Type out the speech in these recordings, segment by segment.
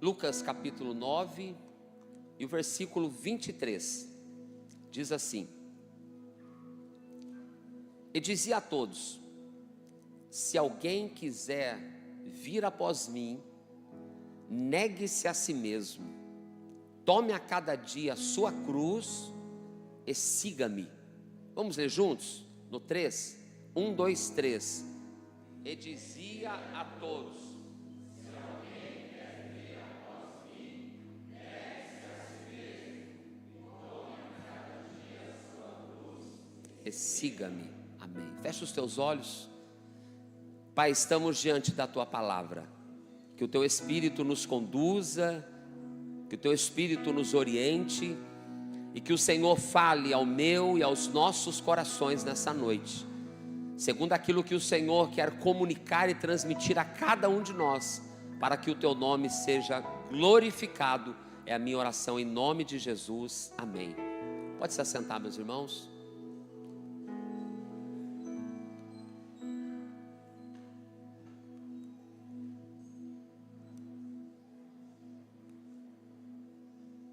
Lucas capítulo 9 e o versículo 23, diz assim: E dizia a todos: se alguém quiser vir após mim, negue-se a si mesmo, tome a cada dia a sua cruz e siga-me. Vamos ler juntos? No 3, 1, 2, 3. E dizia a todos: se alguém quer vir após mim, negue-se a si mesmo, tome a cada dia a sua cruz e siga-me. Amém. Fecha os teus olhos. Pai, estamos diante da Tua palavra. Que o Teu Espírito nos conduza, que o Teu Espírito nos oriente e que o Senhor fale ao meu e aos nossos corações nessa noite, segundo aquilo que o Senhor quer comunicar e transmitir a cada um de nós, para que o Teu nome seja glorificado. É a minha oração em nome de Jesus. Amém. Pode se assentar, meus irmãos.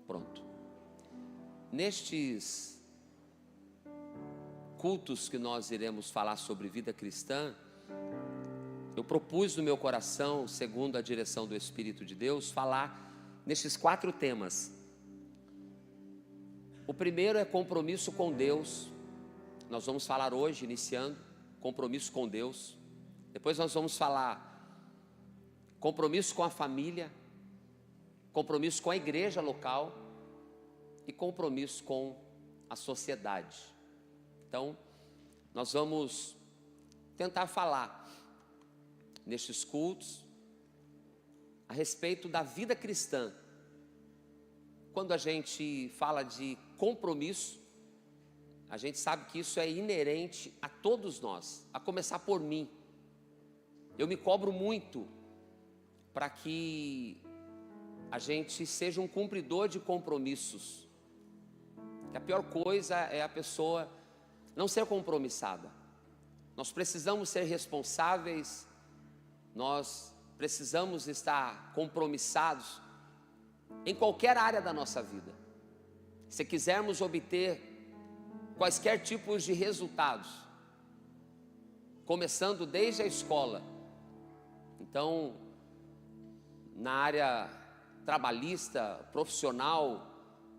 Pronto. Nestes cultos que nós iremos falar sobre vida cristã, eu propus no meu coração, segundo a direção do Espírito de Deus, falar nestes 4 temas. O primeiro é compromisso com Deus. Nós vamos falar hoje, iniciando, compromisso com Deus. Depois nós vamos falar compromisso com a família, compromisso com a igreja local e compromisso com a sociedade. Então, nós vamos tentar falar nestes cultos a respeito da vida cristã. Quando a gente fala de compromisso, a gente sabe que isso é inerente a todos nós, a começar por mim. Eu me cobro muito para que a gente seja um cumpridor de compromissos. A pior coisa é a pessoa não ser compromissada. Nós precisamos ser responsáveis, nós precisamos estar compromissados em qualquer área da nossa vida. Se quisermos obter quaisquer tipos de resultados, começando desde a escola. Então, na área trabalhista, profissional,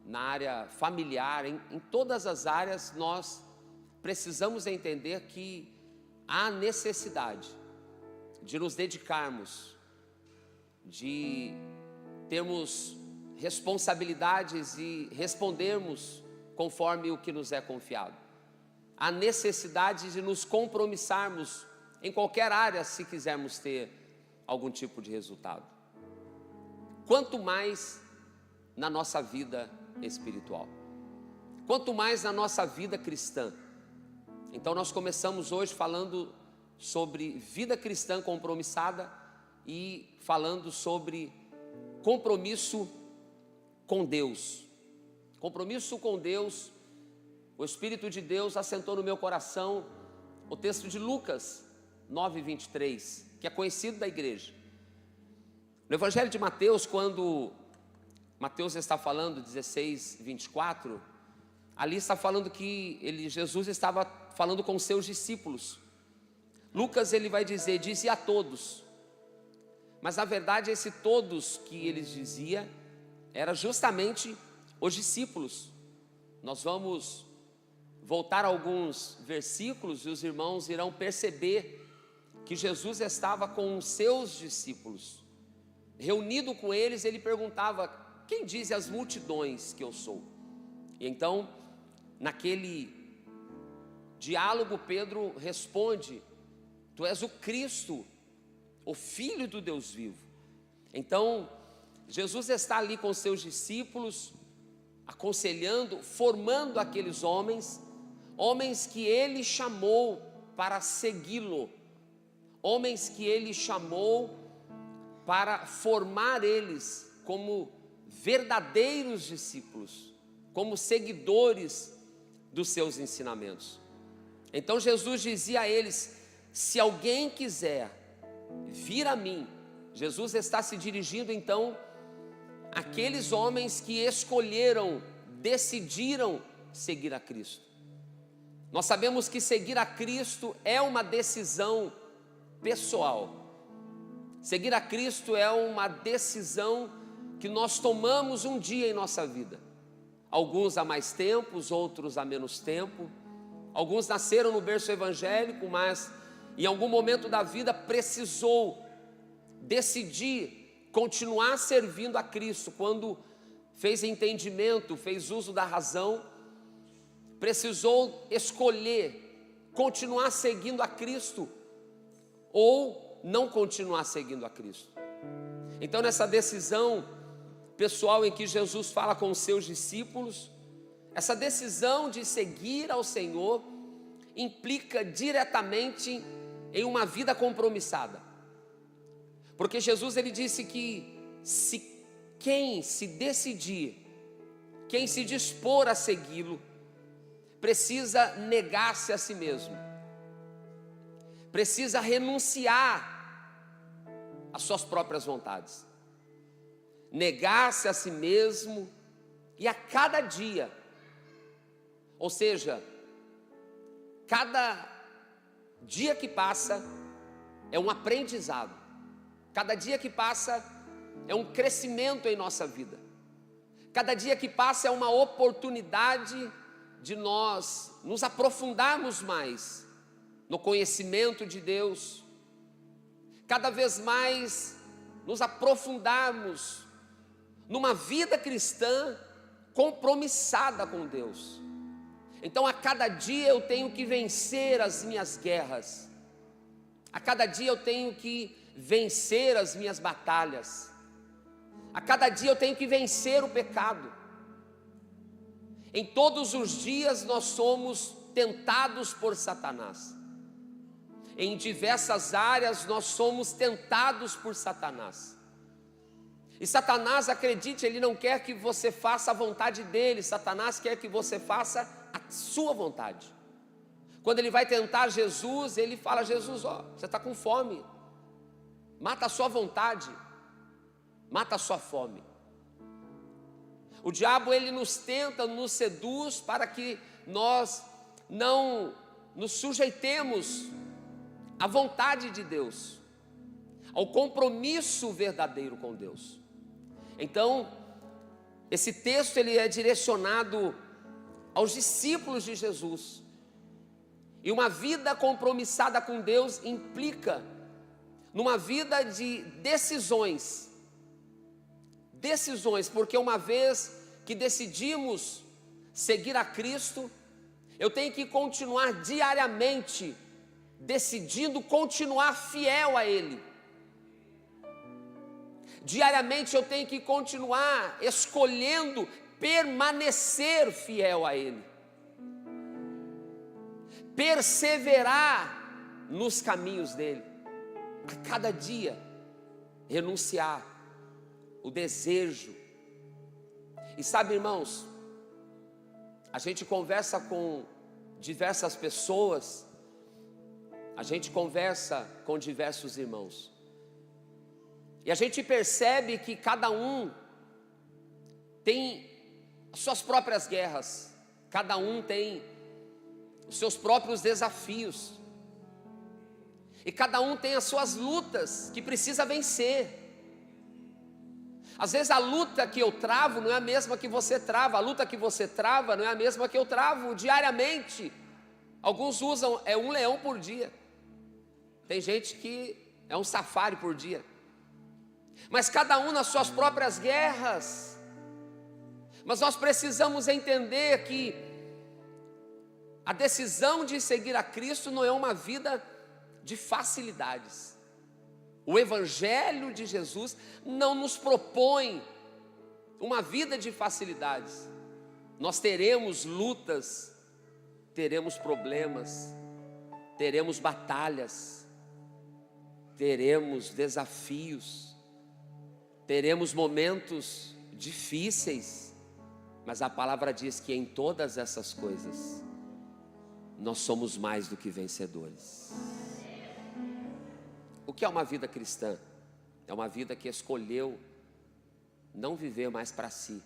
na área familiar, em todas as áreas, nós precisamos entender que há necessidade de nos dedicarmos, de termos responsabilidades e respondermos conforme o que nos é confiado. Há necessidade de nos compromissarmos em qualquer área se quisermos ter algum tipo de resultado. Quanto mais na nossa vida espiritual, quanto mais na nossa vida cristã. Então nós começamos hoje falando sobre vida cristã compromissada e falando sobre compromisso com Deus. Compromisso com Deus. O Espírito de Deus assentou no meu coração o texto de Lucas 9:23, que é conhecido da igreja. No Evangelho de Mateus, quando Mateus está falando 16:24, ali está falando que Jesus estava falando com os seus discípulos. Lucas ele vai dizer, dizia a todos, mas na verdade esse todos que ele dizia era justamente os discípulos. Nós vamos voltar a alguns versículos e os irmãos irão perceber que Jesus estava com os seus discípulos. Reunido com eles, ele perguntava: quem diz as multidões que eu sou? E então, naquele diálogo, Pedro responde: tu és o Cristo, o Filho do Deus vivo. Então, Jesus está ali com seus discípulos, aconselhando, formando aqueles homens que ele chamou para segui-lo, homens que ele chamou para formar eles como verdadeiros discípulos, como seguidores dos seus ensinamentos. Então Jesus dizia a eles: se alguém quiser vir a mim, Jesus está se dirigindo então aqueles homens que escolheram, decidiram seguir a Cristo. Nós sabemos que seguir a Cristo é uma decisão pessoal. Seguir a Cristo é uma decisão que nós tomamos um dia em nossa vida. Alguns há mais tempo, outros há menos tempo. Alguns nasceram no berço evangélico, mas em algum momento da vida precisou decidir continuar servindo a Cristo. Quando fez entendimento, fez uso da razão, precisou escolher continuar seguindo a Cristo ou não continuar seguindo a Cristo. Então, nessa decisão pessoal em que Jesus fala com os seus discípulos, essa decisão de seguir ao Senhor implica diretamente em uma vida compromissada. Porque Jesus, ele disse que quem se decidir, quem se dispor a segui-lo, precisa negar-se a si mesmo, precisa renunciar às suas próprias vontades, negar-se a si mesmo, e a cada dia, ou seja, cada dia que passa é um aprendizado, cada dia que passa é um crescimento em nossa vida, cada dia que passa é uma oportunidade de nós nos aprofundarmos mais no conhecimento de Deus, cada vez mais nos aprofundarmos numa vida cristã compromissada com Deus. Então, a cada dia eu tenho que vencer as minhas guerras, a cada dia eu tenho que vencer as minhas batalhas, a cada dia eu tenho que vencer o pecado. Em todos os dias nós somos tentados por Satanás. Em diversas áreas nós somos tentados por Satanás. E Satanás, acredite, ele não quer que você faça a vontade dele. Satanás quer que você faça a sua vontade. Quando ele vai tentar Jesus, ele fala: Jesus, você está com fome, mata a sua vontade, mata a sua fome. O diabo, ele nos tenta, nos seduz para que nós não nos sujeitemos à vontade de Deus, ao compromisso verdadeiro com Deus. Então, esse texto ele é direcionado aos discípulos de Jesus. E uma vida compromissada com Deus implica numa vida de decisões, porque uma vez que decidimos seguir a Cristo, eu tenho que continuar diariamente decidindo continuar fiel a Ele. Diariamente eu tenho que continuar escolhendo permanecer fiel a Ele, perseverar nos caminhos dEle, a cada dia renunciar o desejo. E sabe, irmãos, a gente conversa com diversas pessoas, a gente conversa com diversos irmãos, e a gente percebe que cada um tem as suas próprias guerras, cada um tem os seus próprios desafios, e cada um tem as suas lutas que precisa vencer. Às vezes a luta que eu travo não é a mesma que você trava, a luta que você trava não é a mesma que eu travo diariamente. Alguns usam um leão por dia, tem gente que é um safari por dia, mas cada um nas suas próprias guerras. Mas nós precisamos entender que a decisão de seguir a Cristo não é uma vida de facilidades. O Evangelho de Jesus não nos propõe uma vida de facilidades. Nós teremos lutas, teremos problemas, teremos batalhas, teremos desafios, teremos momentos difíceis, mas a palavra diz que em todas essas coisas nós somos mais do que vencedores. O que é uma vida cristã? É uma vida que escolheu não viver mais para si.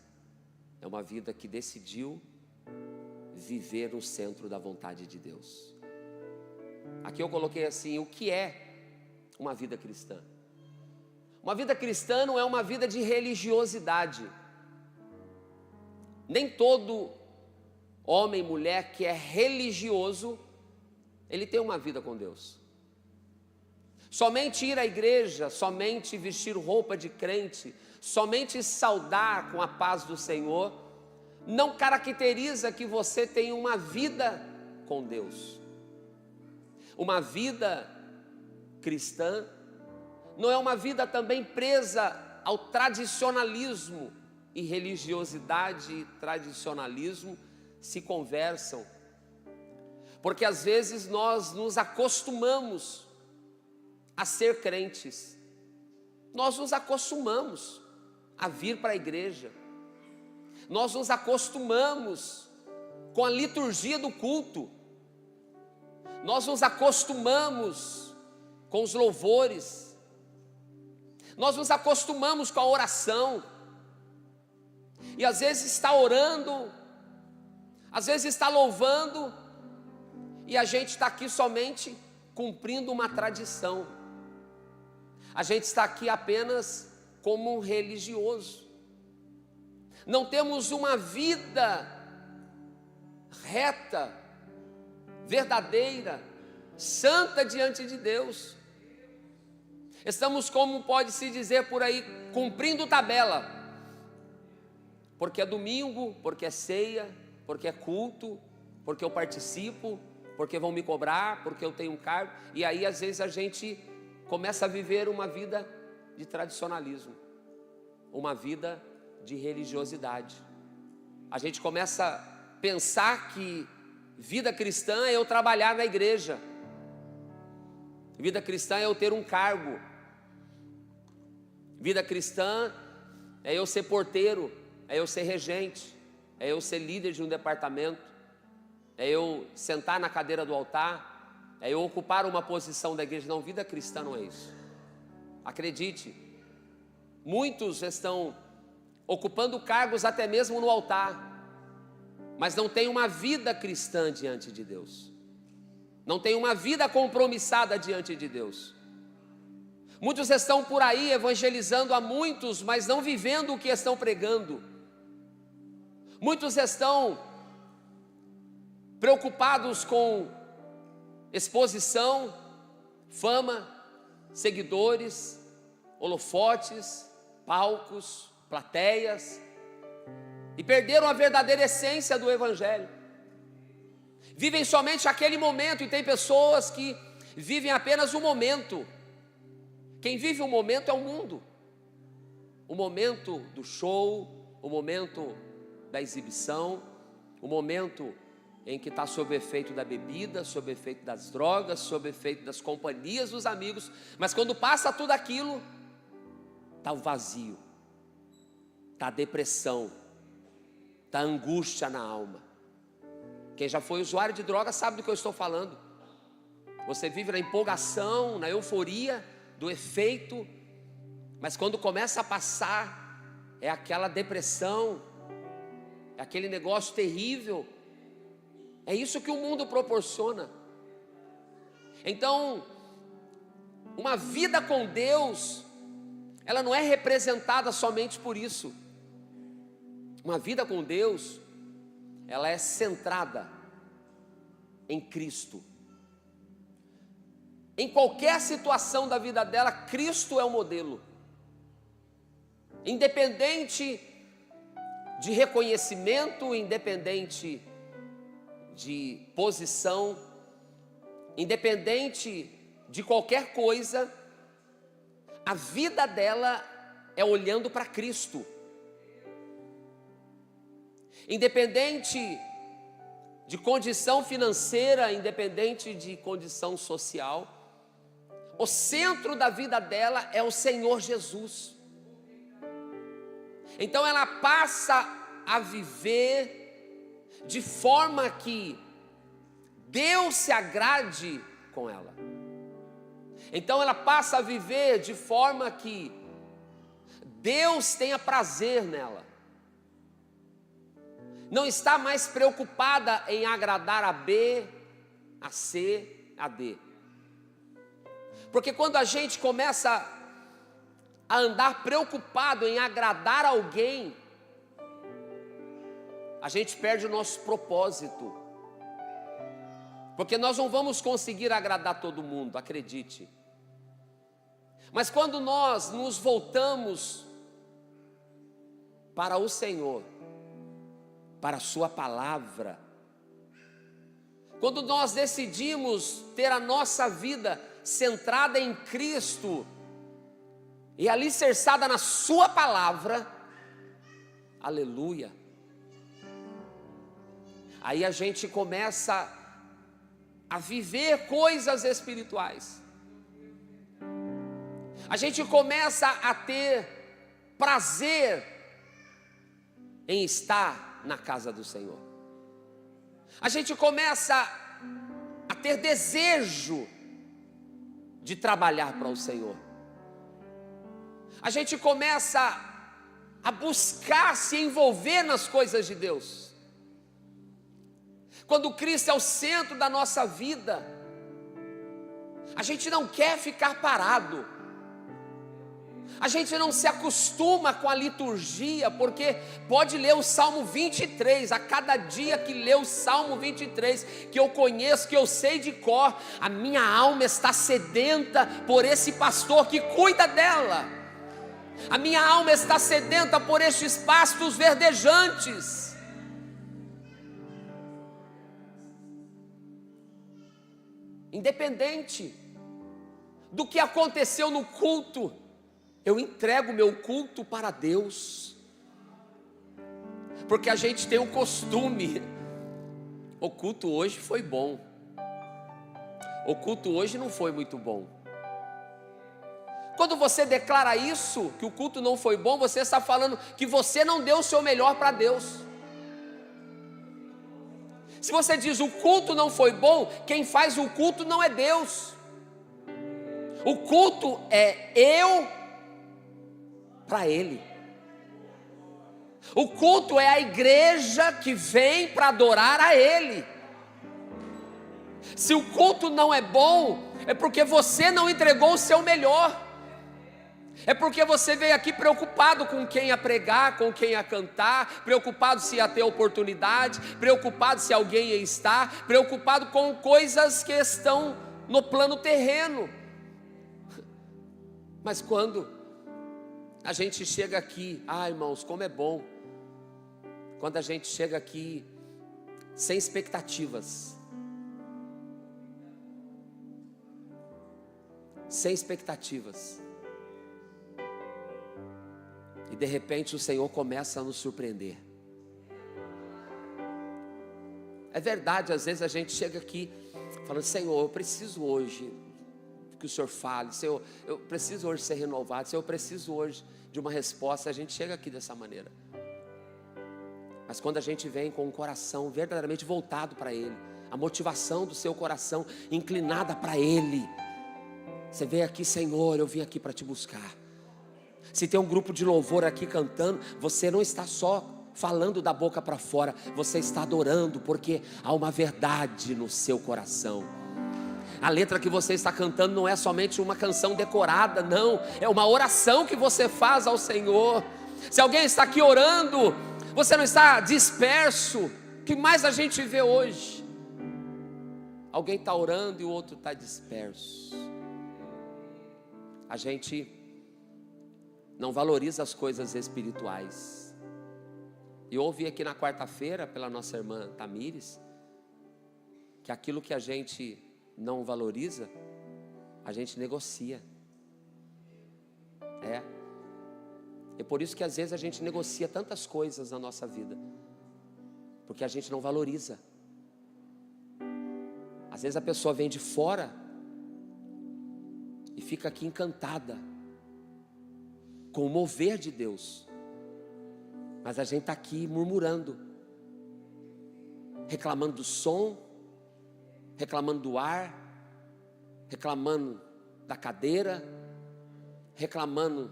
É uma vida que decidiu viver no centro da vontade de Deus. Aqui eu coloquei assim, o que é uma vida cristã? Uma vida cristã não é uma vida de religiosidade. Nem todo homem e mulher que é religioso, ele tem uma vida com Deus. Somente ir à igreja, somente vestir roupa de crente, somente saudar com a paz do Senhor, não caracteriza que você tem uma vida com Deus. Uma vida cristã não é uma vida também presa ao tradicionalismo, e religiosidade e tradicionalismo se conversam, porque às vezes nós nos acostumamos a ser crentes, nós nos acostumamos a vir para a igreja, nós nos acostumamos com a liturgia do culto, nós nos acostumamos com os louvores, nós nos acostumamos com a oração, e às vezes está orando, às vezes está louvando, e a gente está aqui somente cumprindo uma tradição, a gente está aqui apenas como um religioso, não temos uma vida reta, verdadeira, santa diante de Deus. Estamos, como pode-se dizer por aí, cumprindo tabela, porque é domingo, porque é ceia, porque é culto, porque eu participo, porque vão me cobrar, porque eu tenho um cargo, e aí às vezes a gente começa a viver uma vida de tradicionalismo, uma vida de religiosidade. A gente começa a pensar que vida cristã é eu trabalhar na igreja, vida cristã é eu ter um cargo, vida cristã é eu ser porteiro, é eu ser regente, é eu ser líder de um departamento, é eu sentar na cadeira do altar, é eu ocupar uma posição da igreja. Não, vida cristã não é isso. Acredite, muitos estão ocupando cargos até mesmo no altar, mas não tem uma vida cristã diante de Deus, não tem uma vida compromissada diante de Deus. Muitos estão por aí evangelizando a muitos, mas não vivendo o que estão pregando. Muitos estão preocupados com exposição, fama, seguidores, holofotes, palcos, plateias, e perderam a verdadeira essência do evangelho. Vivem somente aquele momento, e tem pessoas que vivem apenas o momento. Quem vive o momento é o mundo, o momento do show, o momento da exibição, o momento em que está sob efeito da bebida, sob efeito das drogas, sob efeito das companhias dos amigos, mas quando passa tudo aquilo, está o vazio, está a depressão, está a angústia na alma. Quem já foi usuário de droga sabe do que eu estou falando. Você vive na empolgação, na euforia do efeito, mas quando começa a passar, é aquela depressão, é aquele negócio terrível. É isso que o mundo proporciona. Então, uma vida com Deus, ela não é representada somente por isso. Uma vida com Deus, ela é centrada em Cristo. Em qualquer situação da vida dela, Cristo é o modelo. Independente de reconhecimento, independente de posição, independente de qualquer coisa, a vida dela é olhando para Cristo. Independente de condição financeira, independente de condição social, o centro da vida dela é o Senhor Jesus. Então ela passa a viver de forma que Deus se agrade com ela. Então ela passa a viver de forma que Deus tenha prazer nela. Não está mais preocupada em agradar a B, a C, a D. Porque quando a gente começa a andar preocupado em agradar alguém, a gente perde o nosso propósito. Porque nós não vamos conseguir agradar todo mundo, acredite. Mas quando nós nos voltamos para o Senhor, para a sua palavra, quando nós decidimos ter a nossa vida centrada em Cristo e alicerçada na sua palavra, aleluia, aí a gente começa a viver coisas espirituais. A gente começa a ter prazer em estar na casa do Senhor. A gente começa a ter desejo de trabalhar para o Senhor. A gente começa a buscar se envolver nas coisas de Deus. Quando Cristo é o centro da nossa vida, a gente não quer ficar parado. A gente não se acostuma com a liturgia, porque pode ler o Salmo 23, a cada dia que lê o Salmo 23, que eu conheço, que eu sei de cor, a minha alma está sedenta por esse pastor que cuida dela. A minha alma está sedenta por estes pastos verdejantes. Independente do que aconteceu no culto, eu entrego meu culto para Deus, porque a gente tem um costume, o culto hoje foi bom, o culto hoje não foi muito bom. Quando você declara isso, que o culto não foi bom, você está falando que você não deu o seu melhor para Deus. Se você diz o culto não foi bom, quem faz o culto não é Deus. O culto é eu para Ele. O culto é a igreja que vem para adorar a Ele. Se o culto não é bom, é porque você não entregou o seu melhor. É porque você veio aqui preocupado com quem ia pregar, com quem ia cantar, preocupado se ia ter oportunidade, preocupado se alguém ia estar, preocupado com coisas que estão no plano terreno. Mas quando a gente chega aqui, irmãos, como é bom quando a gente chega aqui sem expectativas. Sem expectativas. E de repente o Senhor começa a nos surpreender. É verdade, às vezes a gente chega aqui falando: Senhor, eu preciso hoje que o Senhor fale. Senhor, eu preciso hoje ser renovado. Senhor, eu preciso hoje de uma resposta. A gente chega aqui dessa maneira. Mas quando a gente vem com o coração verdadeiramente voltado para Ele, a motivação do seu coração inclinada para Ele, você vem aqui: Senhor, eu vim aqui para te buscar. Se tem um grupo de louvor aqui cantando, você não está só falando da boca para fora, você está adorando, porque há uma verdade no seu coração. A letra que você está cantando não é somente uma canção decorada, não, é uma oração que você faz ao Senhor. Se alguém está aqui orando, você não está disperso. O que mais a gente vê hoje? Alguém está orando e o outro está disperso. A gente não valoriza as coisas espirituais. E eu ouvi aqui na quarta-feira pela nossa irmã Tamires, que aquilo que a gente não valoriza, a gente negocia. É por isso que às vezes a gente negocia tantas coisas na nossa vida, porque a gente não valoriza. Às vezes a pessoa vem de fora e fica aqui encantada com o mover de Deus, mas a gente está aqui murmurando, reclamando do som, reclamando do ar, reclamando da cadeira, reclamando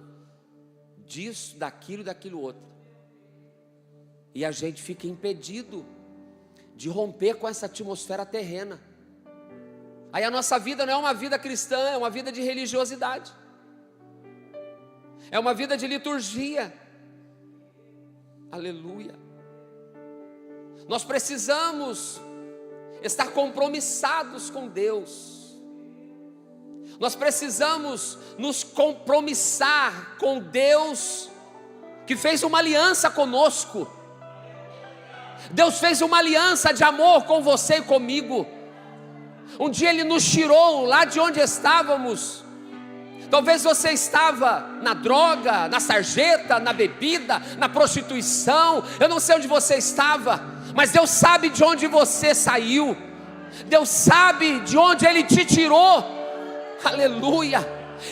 disso, daquilo e daquilo outro. E a gente fica impedido de romper com essa atmosfera terrena. Aí a nossa vida não é uma vida cristã, é uma vida de religiosidade. É uma vida de liturgia. Aleluia. Nós precisamos estar compromissados com Deus. Nós precisamos nos compromissar com Deus, que fez uma aliança conosco. Deus fez uma aliança de amor com você e comigo. Um dia Ele nos tirou lá de onde estávamos. Talvez você estava na droga, na sarjeta, na bebida, na prostituição. Eu não sei onde você estava, mas Deus sabe de onde você saiu. Deus sabe de onde Ele te tirou. Aleluia.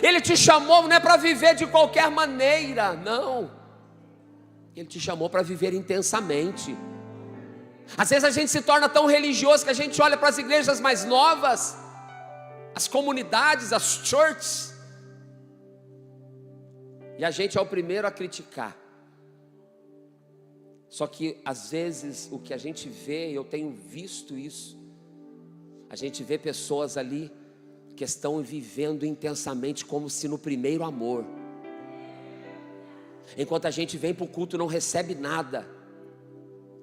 Ele te chamou não é para viver de qualquer maneira, não. Ele te chamou para viver intensamente. Às vezes a gente se torna tão religioso que a gente olha para as igrejas mais novas, as comunidades, as churches, e a gente é o primeiro a criticar. Só que às vezes o que a gente vê, eu tenho visto isso, a gente vê pessoas ali que estão vivendo intensamente como se no primeiro amor. Enquanto a gente vem para o culto e não recebe nada.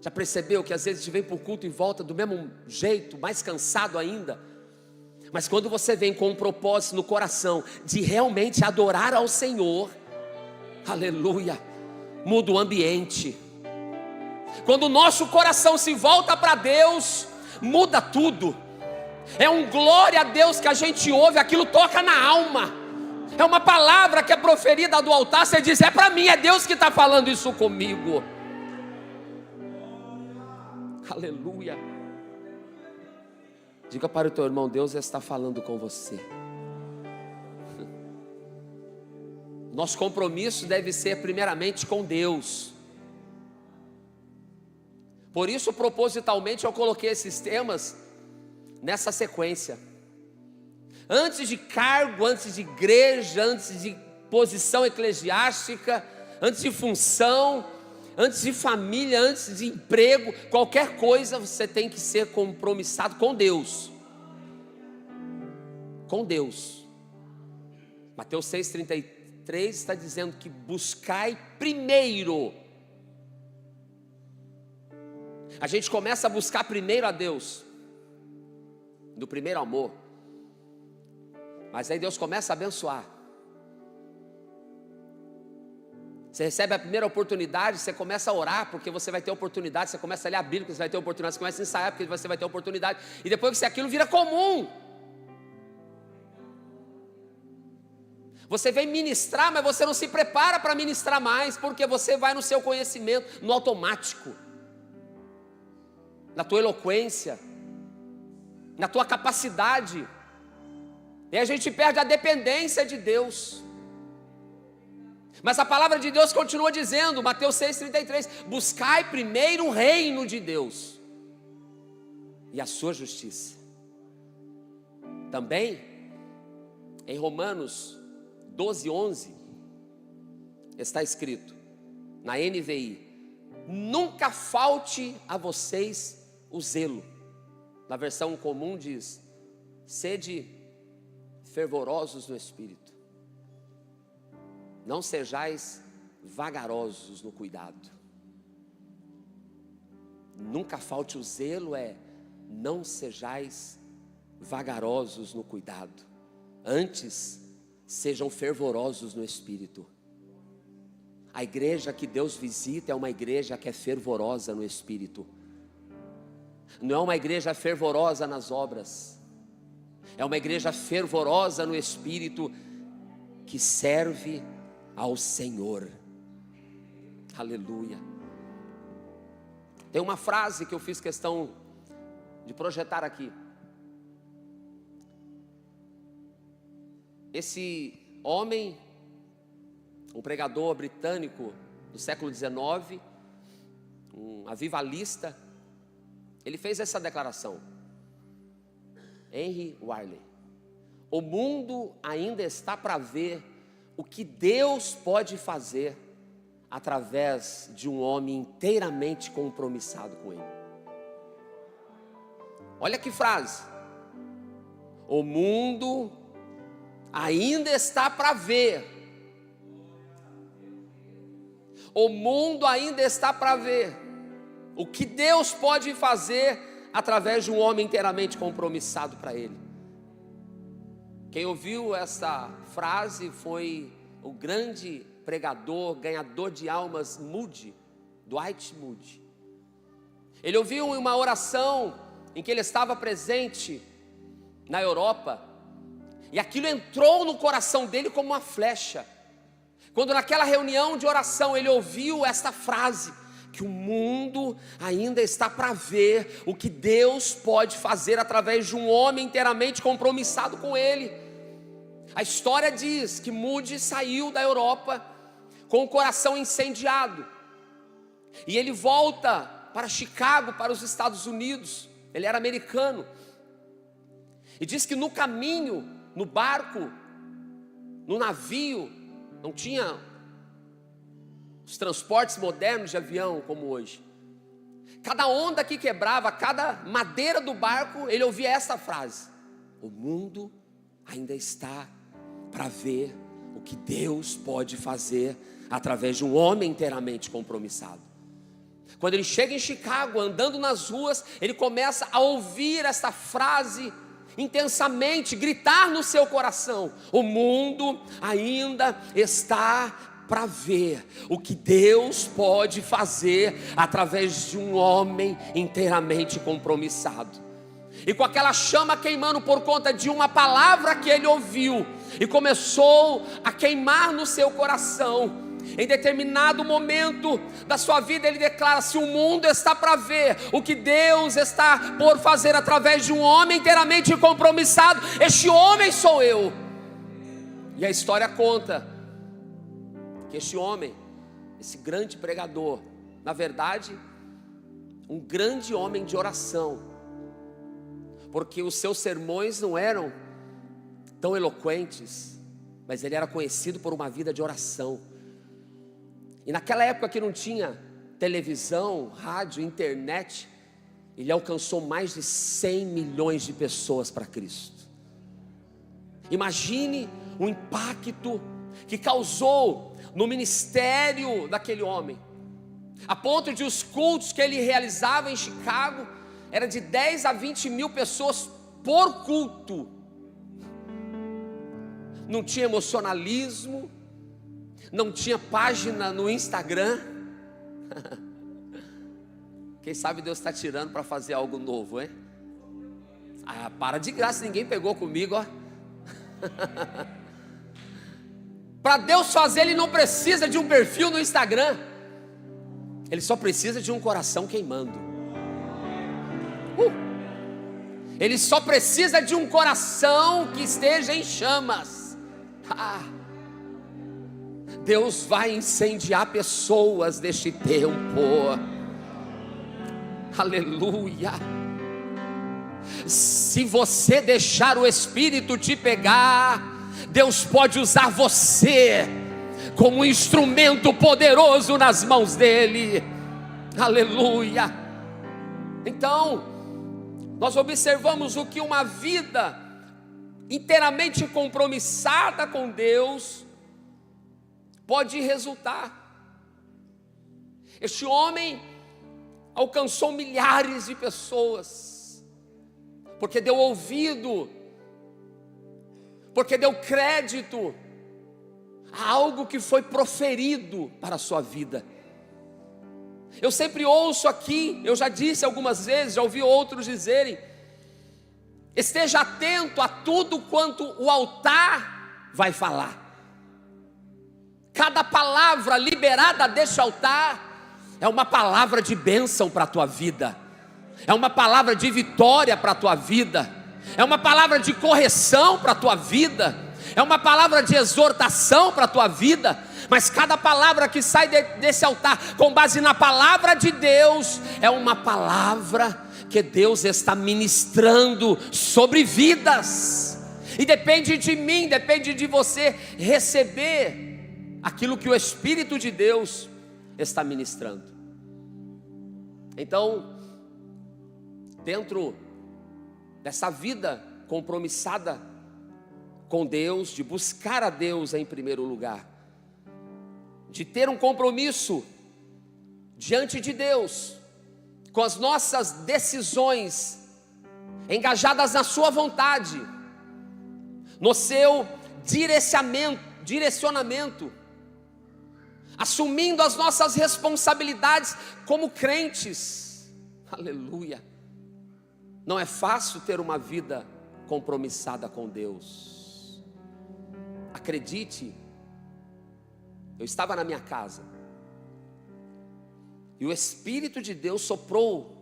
Já percebeu que às vezes a gente vem para o culto e volta do mesmo jeito, mais cansado ainda? Mas quando você vem com um propósito no coração de realmente adorar ao Senhor, aleluia, muda o ambiente. Quando o nosso coração se volta para Deus, muda tudo. É um glória a Deus que a gente ouve, aquilo toca na alma. É uma palavra que é proferida do altar, você diz, é para mim, é Deus que está falando isso comigo. Aleluia. Diga para o teu irmão, Deus está falando com você. Nosso compromisso deve ser primeiramente com Deus. Por isso, propositalmente, eu coloquei esses temas nessa sequência. Antes de cargo, antes de igreja, antes de posição eclesiástica, antes de função, antes de família, antes de emprego, qualquer coisa você tem que ser compromissado com Deus. Com Deus. Mateus 6,33 está dizendo que buscai primeiro. A gente começa a buscar primeiro a Deus, do primeiro amor. Mas aí Deus começa a abençoar. Você recebe a primeira oportunidade, você começa a orar, porque você vai ter oportunidade. Você começa a ler a Bíblia, porque você vai ter oportunidade. Você começa a ensaiar, porque você vai ter oportunidade. E depois que aquilo vira comum. Você vem ministrar, mas você não se prepara para ministrar mais, porque você vai no seu conhecimento, no automático, na tua eloquência, na tua capacidade. E a gente perde a dependência de Deus. Mas a palavra de Deus continua dizendo, Mateus 6,33, buscai primeiro o reino de Deus e a sua justiça. Também, em Romanos 12:11, está escrito, na NVI, nunca falte a vocês o zelo. Na versão comum diz, sede fervorosos no Espírito. Não sejais vagarosos no cuidado. Nunca falte o zelo, não sejais vagarosos no cuidado. Antes, sejam fervorosos no Espírito. A igreja que Deus visita é uma igreja que é fervorosa no Espírito. Não é uma igreja fervorosa nas obras. É uma igreja fervorosa no Espírito, que serve ao Senhor. Aleluia. Tem uma frase que eu fiz questão de projetar aqui. Esse homem, um pregador britânico do século XIX, um avivalista, ele fez essa declaração. Henry Wiley: o mundo ainda está para ver o que Deus pode fazer através de um homem inteiramente compromissado com Ele. Olha que frase: o mundo ainda está para ver. O mundo ainda está para ver o que Deus pode fazer através de um homem inteiramente compromissado para Ele. Quem ouviu essa frase foi o grande pregador, ganhador de almas, Moody, Dwight Moody. Ele ouviu uma oração em que ele estava presente na Europa, e aquilo entrou no coração dele como uma flecha. Quando naquela reunião de oração ele ouviu esta frase, que o mundo ainda está para ver o que Deus pode fazer através de um homem inteiramente compromissado com Ele. A história diz que Moody saiu da Europa com o coração incendiado, e ele volta para Chicago, para os Estados Unidos. Ele era americano, e diz que no caminho, no barco, no navio, não tinha os transportes modernos de avião como hoje. Cada onda que quebrava, cada madeira do barco, ele ouvia essa frase: o mundo ainda está para ver o que Deus pode fazer através de um homem inteiramente compromissado. Quando ele chega em Chicago, andando nas ruas, ele começa a ouvir essa frase intensamente, gritar no seu coração: o mundo ainda está para ver o que Deus pode fazer através de um homem inteiramente compromissado. E com aquela chama queimando por conta de uma palavra que ele ouviu, e começou a queimar no seu coração, em determinado momento da sua vida ele declara: se o mundo está para ver o que Deus está por fazer através de um homem inteiramente compromissado, este homem sou eu. E a história conta que este homem, esse grande pregador, na verdade, um grande homem de oração, porque os seus sermões não eram tão eloquentes, mas ele era conhecido por uma vida de oração. E naquela época que não tinha televisão, rádio, internet, ele alcançou mais de 100 milhões de pessoas para Cristo. Imagine o impacto que causou no ministério daquele homem, a ponto de os cultos que ele realizava em Chicago era de 10 a 20 mil pessoas por culto. Não tinha emocionalismo, não tinha página no Instagram. Quem sabe Deus está tirando para fazer algo novo, hein? Ah, para de graça, ninguém pegou comigo, ó. Para Deus fazer, Ele não precisa de um perfil no Instagram, Ele só precisa de um coração queimando. Ele só precisa de um coração que esteja em chamas. Deus vai incendiar pessoas deste tempo. Aleluia. Se você deixar o Espírito te pegar, Deus pode usar você como um instrumento poderoso nas mãos dele. Aleluia. Então, nós observamos o que uma vida inteiramente compromissada com Deus pode resultar. Este homem alcançou milhares de pessoas, porque deu ouvido, porque deu crédito a algo que foi proferido para a sua vida. Eu sempre ouço aqui, eu já disse algumas vezes, já ouvi outros dizerem: esteja atento a tudo quanto o altar vai falar. Cada palavra liberada deste altar é uma palavra de bênção para a tua vida, é uma palavra de vitória para a tua vida, é uma palavra de correção para a tua vida, é uma palavra de exortação para a tua vida. Mas cada palavra que sai desse altar, com base na palavra de Deus, é uma palavra que Deus está ministrando sobre vidas. E depende de mim, depende de você receber aquilo que o Espírito de Deus está ministrando. Então, dentro dessa vida compromissada com Deus, de buscar a Deus em primeiro lugar, de ter um compromisso diante de Deus, com as nossas decisões engajadas na sua vontade, no seu direcionamento, assumindo as nossas responsabilidades como crentes. Aleluia. Não é fácil ter uma vida compromissada com Deus. Acredite, eu estava na minha casa e o Espírito de Deus soprou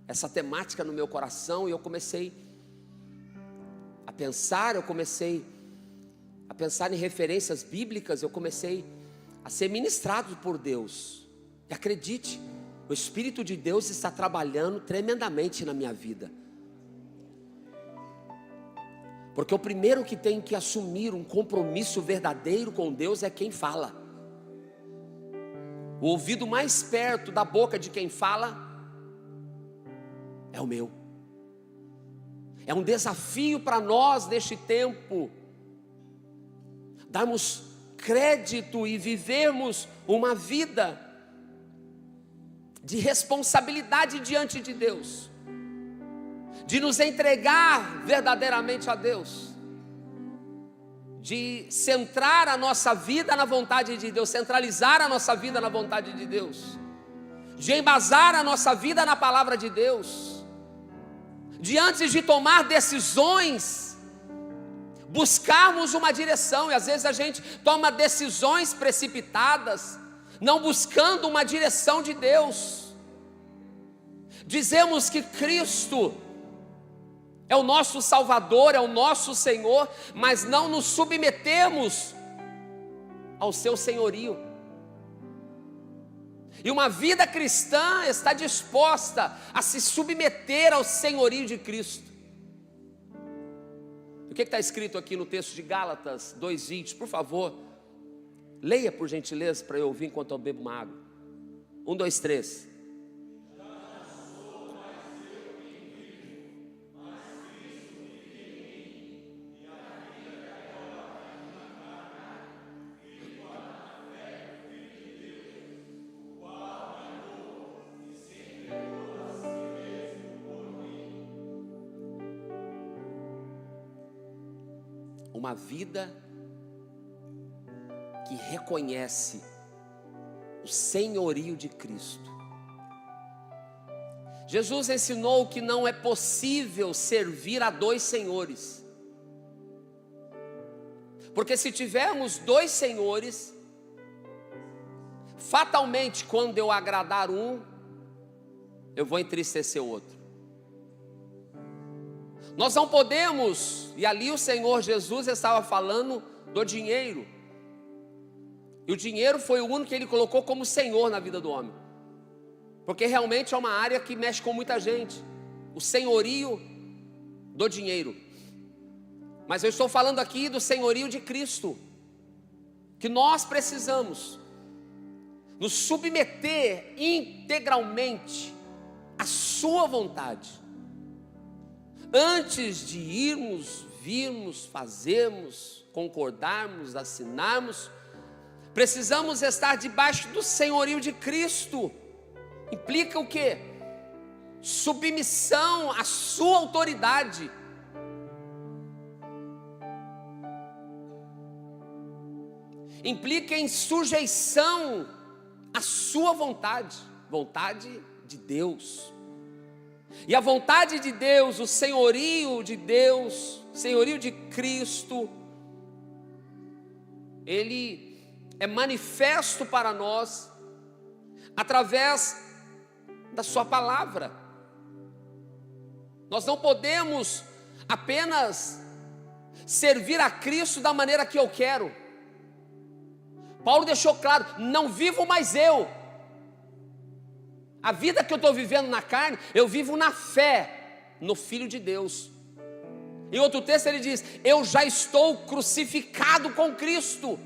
essa temática no meu coração, e eu comecei a pensar, em referências bíblicas, eu comecei a ser ministrado por Deus. E acredite, o Espírito de Deus está trabalhando tremendamente na minha vida. Porque o primeiro que tem que assumir um compromisso verdadeiro com Deus é quem fala. O ouvido mais perto da boca de quem fala é o meu. É um desafio para nós neste tempo darmos crédito e vivermos uma vida de responsabilidade diante de Deus, de nos entregar verdadeiramente a Deus, de centrar a nossa vida na vontade de Deus, centralizar a nossa vida na vontade de Deus, de embasar a nossa vida na palavra de Deus, de antes de tomar decisões, buscarmos uma direção. E às vezes a gente toma decisões precipitadas, não buscando uma direção de Deus. Dizemos que Cristo é o nosso Salvador, é o nosso Senhor, mas não nos submetemos ao seu senhorio. E uma vida cristã está disposta a se submeter ao senhorio de Cristo. O que está escrito aqui no texto de Gálatas 2:20? Por favor, leia por gentileza para eu ouvir enquanto eu bebo uma água. 1, 2, 3. Uma vida que reconhece o senhorio de Cristo. Jesus ensinou que não é possível servir a dois senhores, porque se tivermos dois senhores, fatalmente quando eu agradar um, eu vou entristecer o outro. Nós não podemos, e ali o Senhor Jesus estava falando do dinheiro, e o dinheiro foi o único que Ele colocou como Senhor na vida do homem, porque realmente é uma área que mexe com muita gente, o senhorio do dinheiro. Mas eu estou falando aqui do senhorio de Cristo, que nós precisamos nos submeter integralmente à sua vontade. Antes de irmos, virmos, fazermos, concordarmos, assinarmos, precisamos estar debaixo do senhorio de Cristo. Implica o quê? Submissão à sua autoridade. Implica em sujeição à sua vontade, vontade de Deus. E a vontade de Deus, o senhorio de Deus, o senhorio de Cristo, Ele é manifesto para nós através da sua palavra. Nós não podemos apenas servir a Cristo da maneira que eu quero. Paulo deixou claro, não vivo mais eu. A vida que eu estou vivendo na carne, eu vivo na fé no Filho de Deus. Em outro texto ele diz: eu já estou crucificado com Cristo.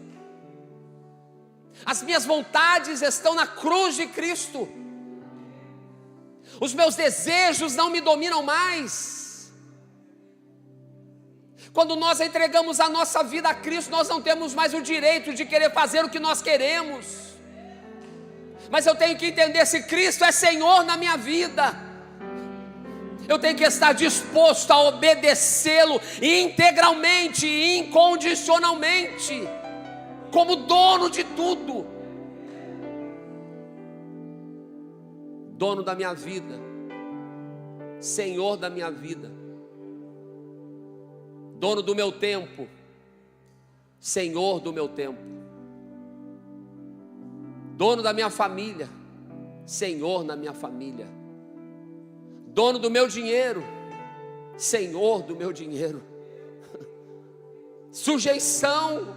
As minhas vontades estão na cruz de Cristo. Os meus desejos não me dominam mais. Quando nós entregamos a nossa vida a Cristo, nós não temos mais o direito de querer fazer o que nós queremos. Mas eu tenho que entender, se Cristo é Senhor na minha vida, eu tenho que estar disposto a obedecê-lo integralmente e incondicionalmente, como dono de tudo. Dono da minha vida, Senhor da minha vida, dono do meu tempo, Senhor do meu tempo, dono da minha família, Senhor na minha família, dono do meu dinheiro, Senhor do meu dinheiro, sujeição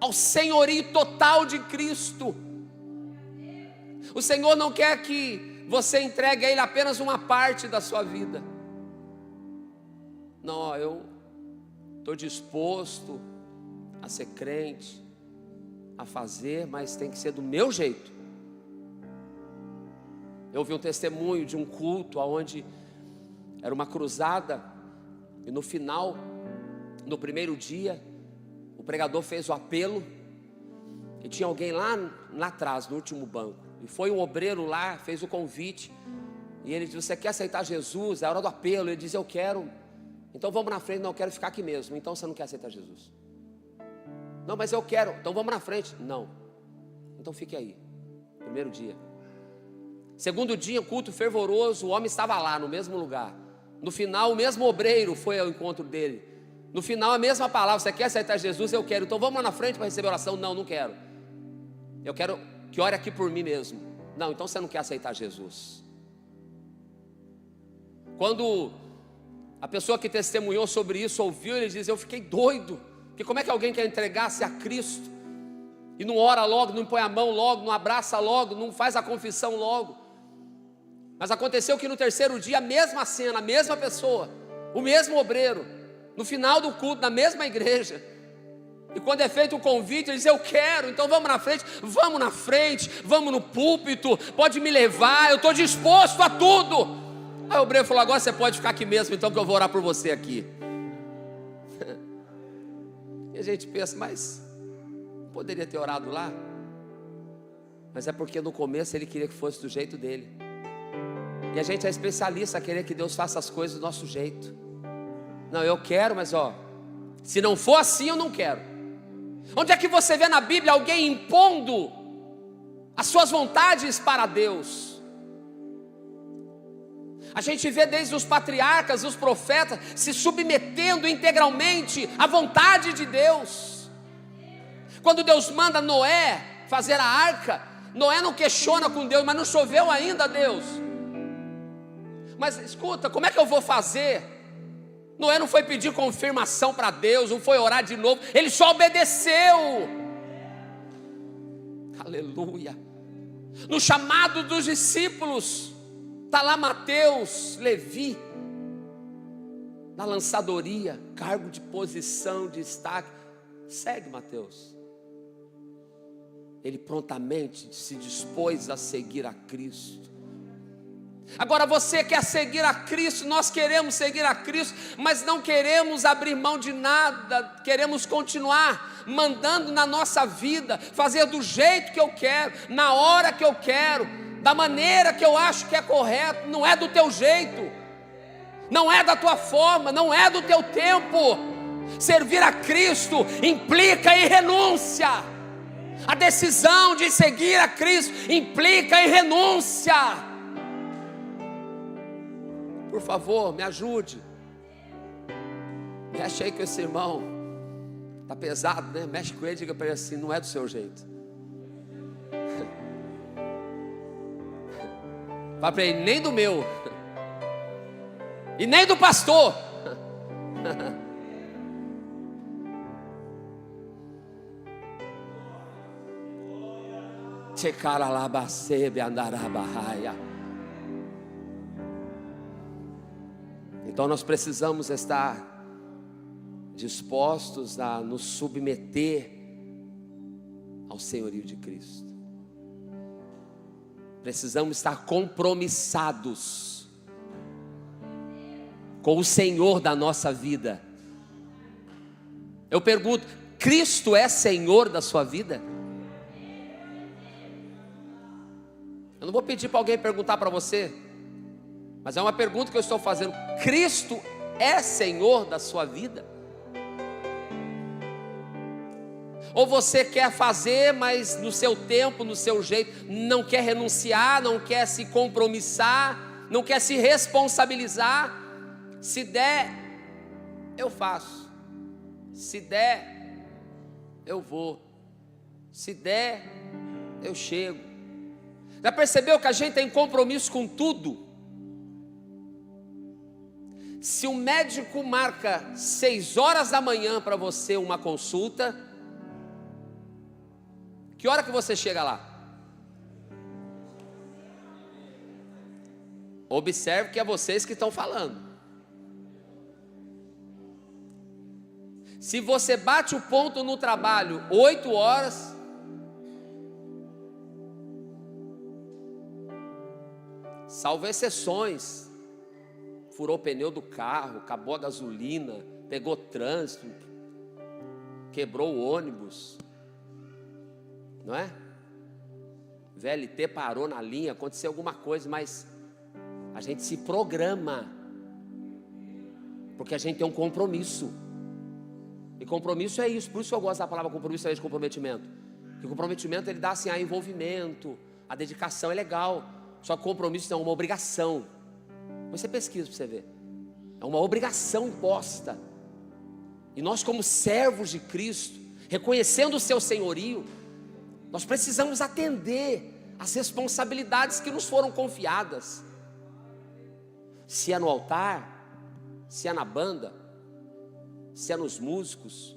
ao senhorio total de Cristo. O Senhor não quer que você entregue a Ele apenas uma parte da sua vida. Não, eu estou disposto a ser crente, a fazer, mas tem que ser do meu jeito. Eu ouvi um testemunho de um culto onde era uma cruzada, e no final, no primeiro dia, o pregador fez o apelo, e tinha alguém lá atrás, no último banco, e foi um obreiro lá, fez o convite, e ele disse: você quer aceitar Jesus? É a hora do apelo. Ele diz: eu quero. Então vamos na frente. Não, eu quero ficar aqui mesmo. Então você não quer aceitar Jesus? Não, mas eu quero. Então vamos na frente. Não, então fique aí. Primeiro dia. Segundo dia, culto fervoroso, o homem estava lá no mesmo lugar. No final, o mesmo obreiro foi ao encontro dele. No final, a mesma palavra: você quer aceitar Jesus? Eu quero. Então vamos lá na frente para receber oração. Não, não quero. Eu quero que ore aqui por mim mesmo. Não, então você não quer aceitar Jesus. Quando a pessoa que testemunhou sobre isso ouviu, ele diz: eu fiquei doido, porque como é que alguém quer entregar-se a Cristo e não ora logo, não põe a mão logo, não abraça logo, não faz a confissão logo? Mas aconteceu que no terceiro dia, a mesma cena, a mesma pessoa, o mesmo obreiro, no final do culto, na mesma igreja, e quando é feito o convite, ele diz: eu quero. Então vamos na frente, vamos no púlpito, pode me levar, eu estou disposto a tudo. Aí o obreiro falou: agora você pode ficar aqui mesmo, então, que eu vou orar por você aqui. E a gente pensa: mas poderia ter orado lá? Mas é porque no começo ele queria que fosse do jeito dele. E a gente é especialista a querer que Deus faça as coisas do nosso jeito. Não, eu quero, mas se não for assim, eu não quero. Onde é que você vê na Bíblia alguém impondo as suas vontades para Deus? A gente vê desde os patriarcas, os profetas, se submetendo integralmente à vontade de Deus. Quando Deus manda Noé fazer a arca, Noé não questiona com Deus: mas não choveu ainda, Deus? Mas escuta, como é que eu vou fazer? Noé não foi pedir confirmação para Deus, não foi orar de novo, ele só obedeceu. Aleluia. No chamado dos discípulos, está lá Mateus, Levi, na lançadoria, cargo de posição, destaque. Segue Mateus. Ele prontamente se dispôs a seguir a Cristo. Agora você quer seguir a Cristo, nós queremos seguir a Cristo, mas não queremos abrir mão de nada, queremos continuar mandando na nossa vida, fazer do jeito que eu quero, na hora que eu quero, da maneira que eu acho que é correto. Não é do teu jeito, não é da tua forma, não é do teu tempo. Servir a Cristo implica em renúncia. A decisão de seguir a Cristo implica em renúncia. Por favor, me ajude. Mexe aí com esse irmão. Está pesado, né? Mexe com ele e diga para ele assim: não é do seu jeito. Fala para ele: nem do meu. E nem do pastor. Então nós precisamos estar dispostos a nos submeter ao senhorio de Cristo. Precisamos estar compromissados com o Senhor da nossa vida. Eu pergunto: Cristo é Senhor da sua vida? Eu não vou pedir para alguém perguntar para você, mas é uma pergunta que eu estou fazendo. Cristo é Senhor da sua vida? Ou você quer fazer, mas no seu tempo, no seu jeito, não quer renunciar, não quer se compromissar, não quer se responsabilizar? Se der, eu faço. Se der, eu vou. Se der, eu chego. Já percebeu que a gente tem compromisso com tudo? Se o médico marca 6 horas da manhã para você uma consulta, que hora que você chega lá? Observe que é vocês que estão falando. Se você bate o ponto no trabalho 8 horas, salvo exceções, furou o pneu do carro, acabou a gasolina, pegou trânsito, quebrou o ônibus, não é? VLT parou na linha, aconteceu alguma coisa, mas a gente se programa, porque a gente tem um compromisso. E compromisso é isso, por isso que eu gosto da palavra compromisso, é de comprometimento. Porque o comprometimento ele dá assim, a envolvimento, a dedicação é legal. Só que compromisso é uma obrigação. Você pesquisa para você ver. É uma obrigação imposta. E nós, como servos de Cristo, reconhecendo o seu senhorio, nós precisamos atender às responsabilidades que nos foram confiadas. Se é no altar, se é na banda, se é nos músicos,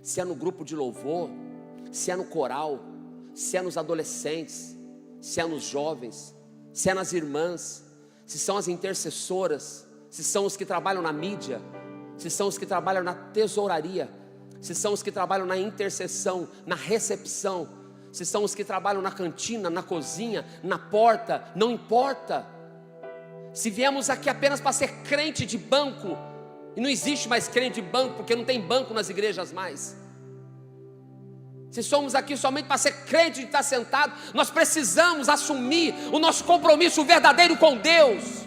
se é no grupo de louvor, se é no coral, se é nos adolescentes, se é nos jovens, se é nas irmãs, se são as intercessoras, se são os que trabalham na mídia, se são os que trabalham na tesouraria, se são os que trabalham na intercessão, na recepção, se são os que trabalham na cantina, na cozinha, na porta, não importa. Se viemos aqui apenas para ser crente de banco, e não existe mais crente de banco, porque não tem banco nas igrejas mais. Se somos aqui somente para ser crente de estar sentado, nós precisamos assumir o nosso compromisso verdadeiro com Deus.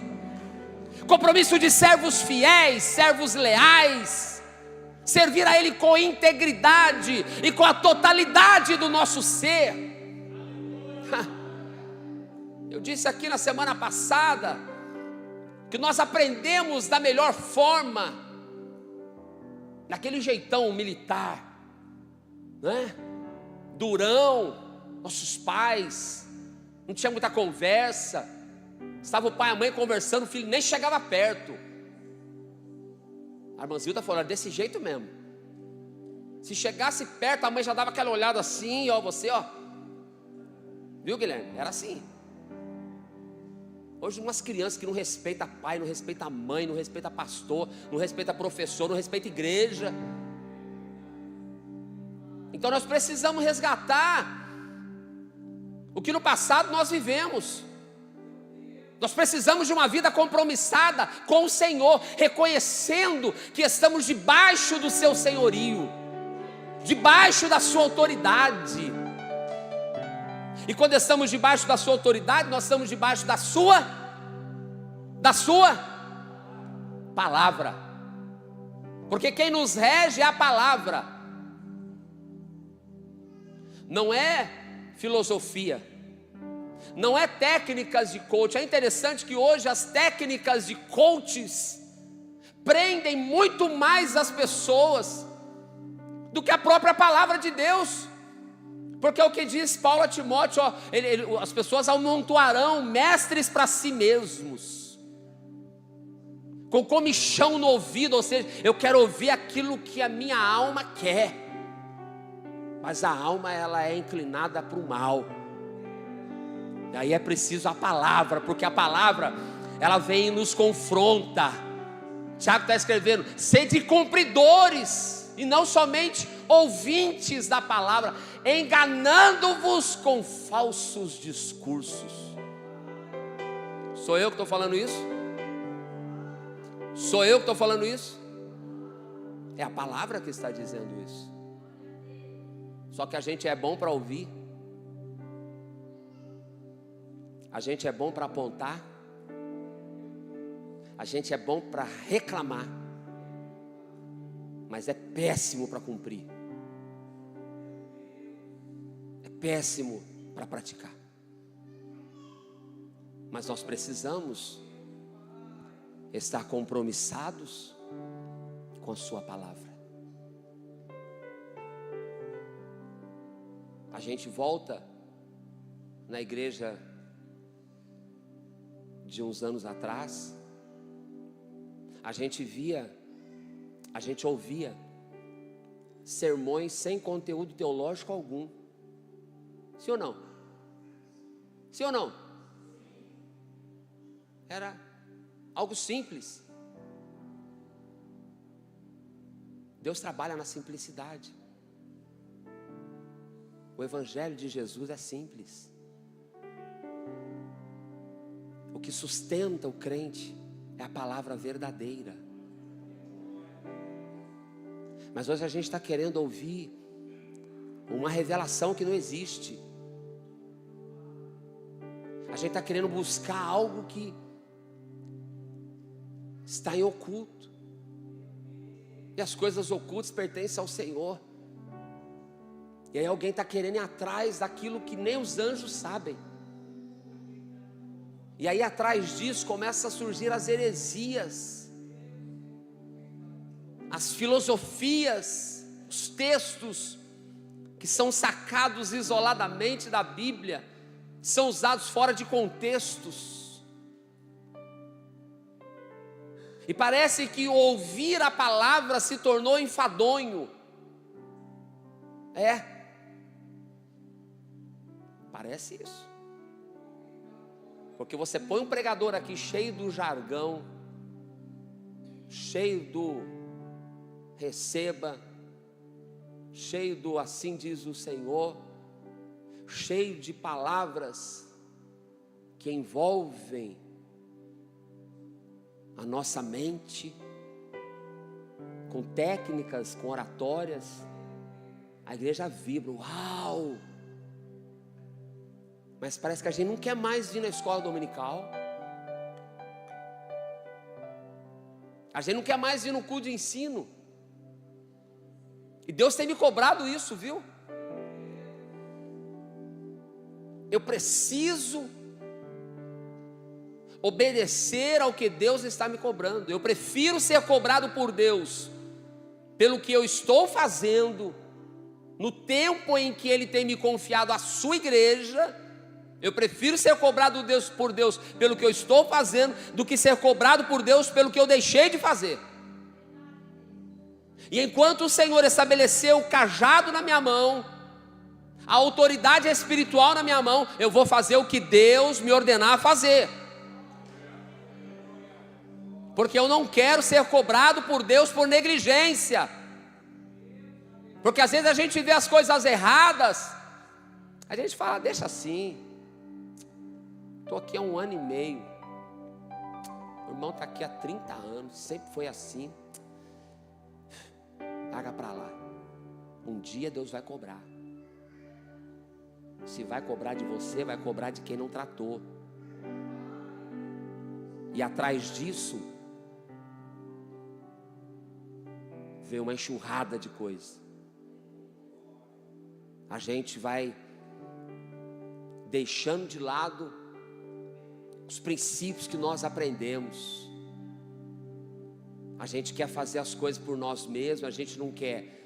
Compromisso de servos fiéis, servos leais, servir a Ele com integridade e com a totalidade do nosso ser. Eu disse aqui na semana passada que nós aprendemos da melhor forma, naquele jeitão militar, né? Durão, nossos pais, não tinha muita conversa, estava o pai e a mãe conversando, o filho nem chegava perto. A irmã Zilda falou: desse jeito mesmo. Se chegasse perto, a mãe já dava aquela olhada assim, ó, você, ó. Viu, Guilherme? Era assim. Hoje umas crianças que não respeitam pai, não respeitam mãe, não respeitam pastor, não respeitam professor, não respeitam igreja. Então nós precisamos resgatar o que no passado nós vivemos. Nós precisamos de uma vida compromissada com o Senhor, reconhecendo que estamos debaixo do seu senhorio, debaixo da sua autoridade. E quando estamos debaixo da sua autoridade, nós estamos debaixo da sua palavra. Porque quem nos rege é a palavra. Não é filosofia, não é técnicas de coach. É interessante que hoje as técnicas de coaches prendem muito mais as pessoas do que a própria palavra de Deus. Porque é o que diz Paulo a Timóteo, ó, as pessoas amontoarão mestres para si mesmos, com comichão no ouvido, ou seja, eu quero ouvir aquilo que a minha alma quer, mas a alma ela é inclinada para o mal. E aí é preciso a palavra, porque a palavra ela vem e nos confronta. Tiago está escrevendo: sede cumpridores, e não somente ouvintes da palavra, enganando-vos com falsos discursos. Sou eu que estou falando isso? Sou eu que estou falando isso? É a palavra que está dizendo isso. Só que a gente é bom para ouvir, a gente é bom para apontar, a gente é bom para reclamar, mas é péssimo para cumprir, é péssimo para praticar. Mas nós precisamos estar compromissados com a sua palavra. A gente volta na igreja de uns anos atrás, a gente ouvia sermões sem conteúdo teológico algum. Sim ou não? Sim ou não? Era algo simples. Deus trabalha na simplicidade. O Evangelho de Jesus é simples. O que sustenta o crente é a palavra verdadeira. Mas hoje a gente está querendo ouvir uma revelação que não existe. A gente está querendo buscar algo que está em oculto. E as coisas ocultas pertencem ao Senhor. E aí alguém está querendo ir atrás daquilo que nem os anjos sabem. E aí atrás disso começa a surgir as heresias, as filosofias, os textos que são sacados isoladamente da Bíblia, são usados fora de contextos. E parece que ouvir a palavra se tornou enfadonho. Parece isso. Porque você põe um pregador aqui cheio do jargão, cheio do receba, cheio do assim diz o Senhor, cheio de palavras que envolvem a nossa mente, com técnicas, com oratórias. A igreja vibra, uau! Mas parece que a gente não quer mais vir na escola dominical. A gente não quer mais vir no culto de ensino. E Deus tem me cobrado isso, viu? Eu preciso obedecer ao que Deus está me cobrando. Eu prefiro ser cobrado por Deus pelo que eu estou fazendo no tempo em que Ele tem me confiado a sua igreja. Eu prefiro ser cobrado por Deus pelo que eu estou fazendo do que ser cobrado por Deus pelo que eu deixei de fazer. E enquanto o Senhor estabeleceu o cajado na minha mão, a autoridade espiritual na minha mão, eu vou fazer o que Deus me ordenar a fazer. Porque eu não quero ser cobrado por Deus por negligência. Porque às vezes a gente vê as coisas erradas, a gente fala, deixa assim. Estou aqui há 1 ano e meio. O irmão está aqui há 30 anos, sempre foi assim. Larga para lá. Um dia Deus vai cobrar. Se vai cobrar de você, vai cobrar de quem não tratou. E atrás disso vem uma enxurrada de coisas. A gente vai deixando de lado os princípios que nós aprendemos. A gente quer fazer as coisas por nós mesmos, a gente não quer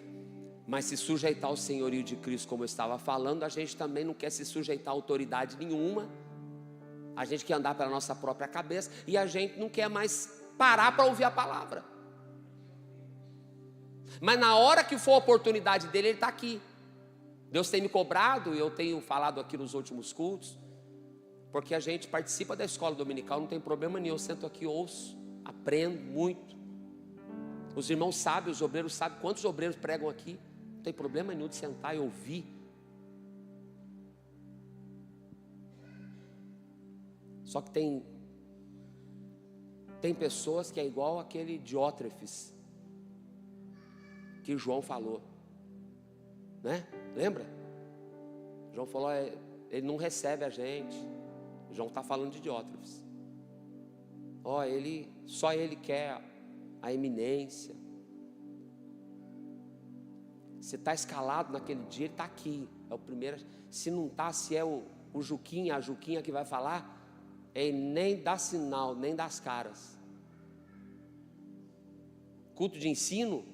mas se sujeitar ao senhorio de Cristo, como eu estava falando. A gente também não quer se sujeitar a autoridade nenhuma. A gente quer andar pela nossa própria cabeça, e a gente não quer mais parar para ouvir a palavra. Mas na hora que for a oportunidade dele, ele está aqui. Deus tem me cobrado, e eu tenho falado aqui nos últimos cultos, porque a gente participa da escola dominical, não tem problema nenhum. Eu sento aqui, ouço, aprendo muito. Os irmãos sabem, os obreiros sabem. Quantos obreiros pregam aqui? Não tem problema nenhum de sentar e ouvir. Só que tem pessoas que é igual aquele Diótrefes que João falou, né? Lembra? João falou, ele não recebe a gente. João está falando de Diótrefes. Só ele quer a eminência. Se está escalado naquele dia, ele está aqui. É o primeiro. Se não está, se é o Juquinha, a Juquinha que vai falar, ele nem dá sinal, nem dá as caras. Culto de ensino,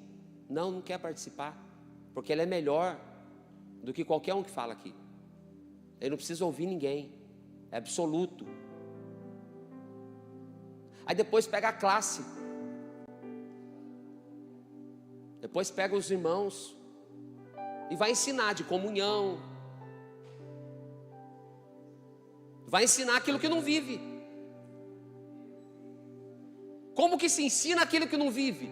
não quer participar, porque ele é melhor do que qualquer um que fala aqui. Ele não precisa ouvir ninguém, é absoluto. Aí depois pega a classe, depois pega os irmãos e vai ensinar de comunhão, vai ensinar aquilo que não vive. Como que se ensina aquilo que não vive?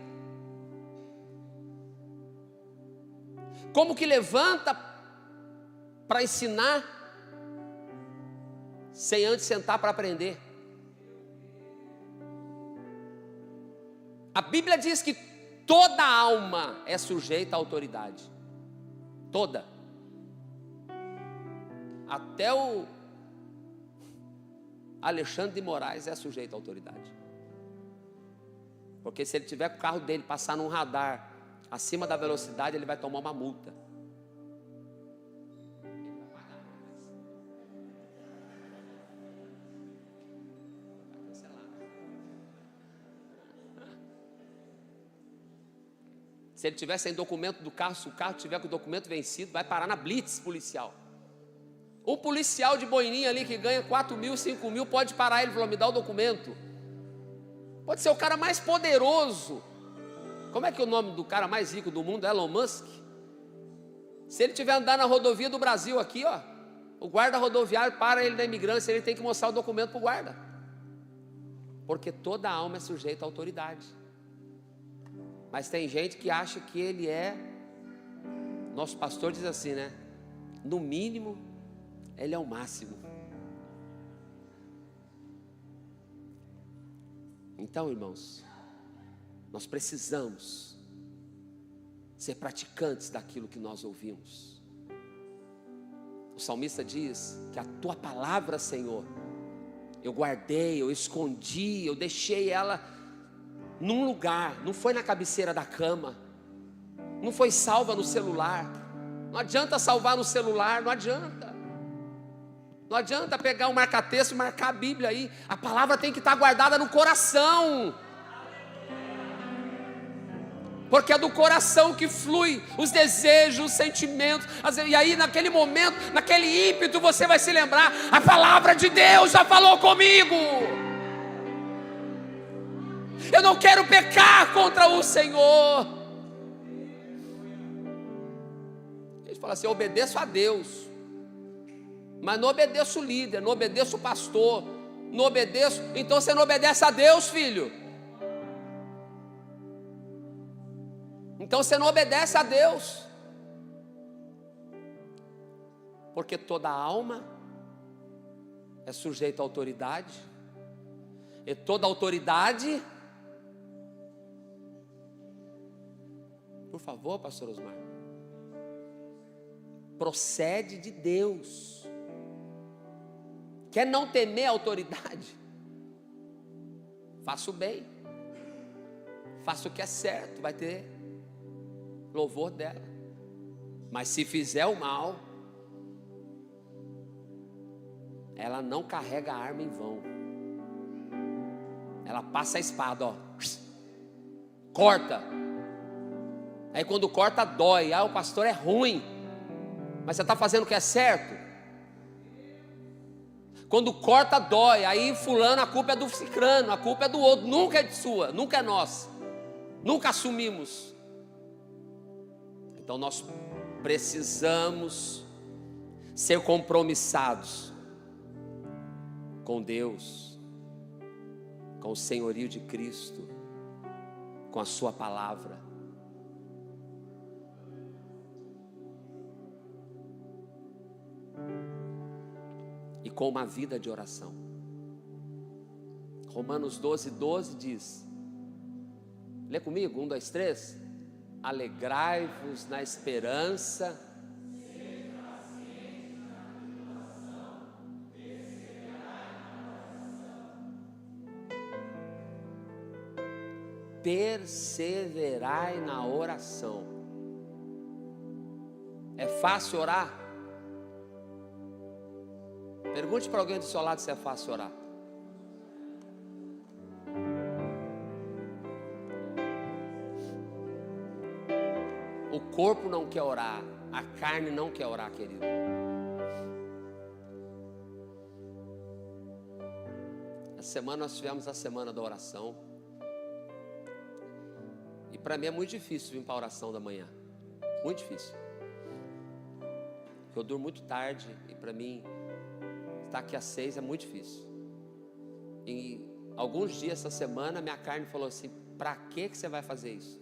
Como que levanta para ensinar sem antes sentar para aprender? A Bíblia diz que toda alma é sujeita à autoridade. Toda. Até o Alexandre de Moraes é sujeito à autoridade. Porque se ele tiver com o carro dele passar num radar acima da velocidade, ele vai tomar uma multa. Se ele tiver sem documento do carro, se o carro tiver com o documento vencido, vai parar na blitz policial. O policial de boininha ali que ganha 4 mil, 5 mil, pode parar ele e falar, me dá o documento. Pode ser o cara mais poderoso. Como é que é o nome do cara mais rico do mundo? Elon Musk. Se ele estiver andando na rodovia do Brasil aqui, ó, o guarda rodoviário para ele na imigrância, ele tem que mostrar o documento para o guarda. Porque toda alma é sujeita à autoridade. Mas tem gente que acha que ele é, nosso pastor diz assim, né? No mínimo, ele é o máximo. Então, irmãos, nós precisamos ser praticantes daquilo que nós ouvimos. O salmista diz que a tua palavra, Senhor, eu guardei, eu escondi, eu deixei ela num lugar, não foi na cabeceira da cama, não foi salva no celular. Não adianta salvar no celular, não adianta. Não adianta pegar um marca-texto e marcar a Bíblia aí. A palavra tem que estar guardada no coração. Porque é do coração que flui os desejos, os sentimentos. E aí naquele momento, naquele ímpeto, você vai se lembrar, a palavra de Deus já falou comigo. Eu não quero pecar contra o Senhor. Ele fala assim, eu obedeço a Deus, mas não obedeço o líder, não obedeço o pastor, não obedeço. Então você não obedece a Deus, filho. Então você não obedece a Deus. Porque toda alma é sujeita à autoridade, e toda autoridade, por favor, pastor Osmar, procede de Deus. Quer não temer a autoridade? Faça o bem, faça o que é certo, vai ter louvor dela. Mas se fizer o mal, ela não carrega a arma em vão. Ela passa a espada, ó, corta. Aí quando corta dói. Ah, o pastor é ruim, mas você está fazendo o que é certo. Quando corta dói. Aí fulano, a culpa é do cicrano, a culpa é do outro, nunca é sua, nunca é nossa. Nunca assumimos. Então nós precisamos ser compromissados com Deus, com o senhorio de Cristo, com a sua palavra. E com uma vida de oração. Romanos 12:12 diz, lê comigo, 1, 2, 3. Alegrai-vos na esperança, perseverai na oração. É fácil orar? Pergunte para alguém do seu lado se é fácil orar. O corpo não quer orar, a carne não quer orar, querido. Essa semana nós tivemos a semana da oração. E para mim é muito difícil vir para a oração da manhã. Muito difícil. Porque eu durmo muito tarde e para mim estar aqui às 6 é muito difícil. E alguns dias essa semana minha carne falou assim, para que você vai fazer isso?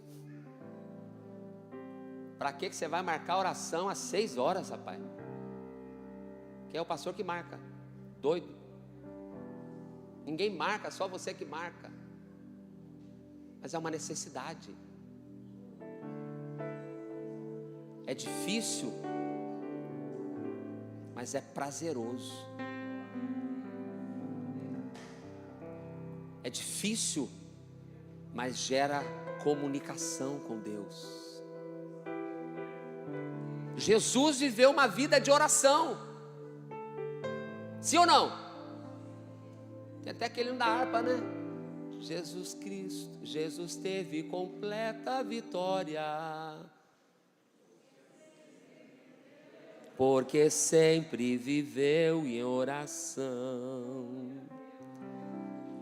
Para que você vai marcar a oração às 6 horas, rapaz? Quem é o pastor que marca? Doido. Ninguém marca, só você que marca. Mas é uma necessidade. É difícil, mas é prazeroso. É difícil, mas gera comunicação com Deus. Jesus viveu uma vida de oração. Sim ou não? Tem até aquele da harpa, né? Jesus Cristo, Jesus teve completa vitória, porque sempre viveu em oração.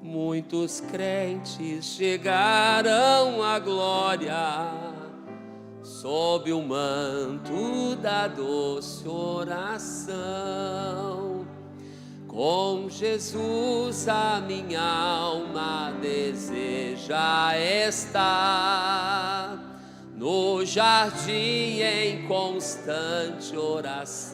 Muitos crentes chegaram à glória sob o manto da doce oração. Com Jesus a minha alma deseja estar no jardim em constante oração.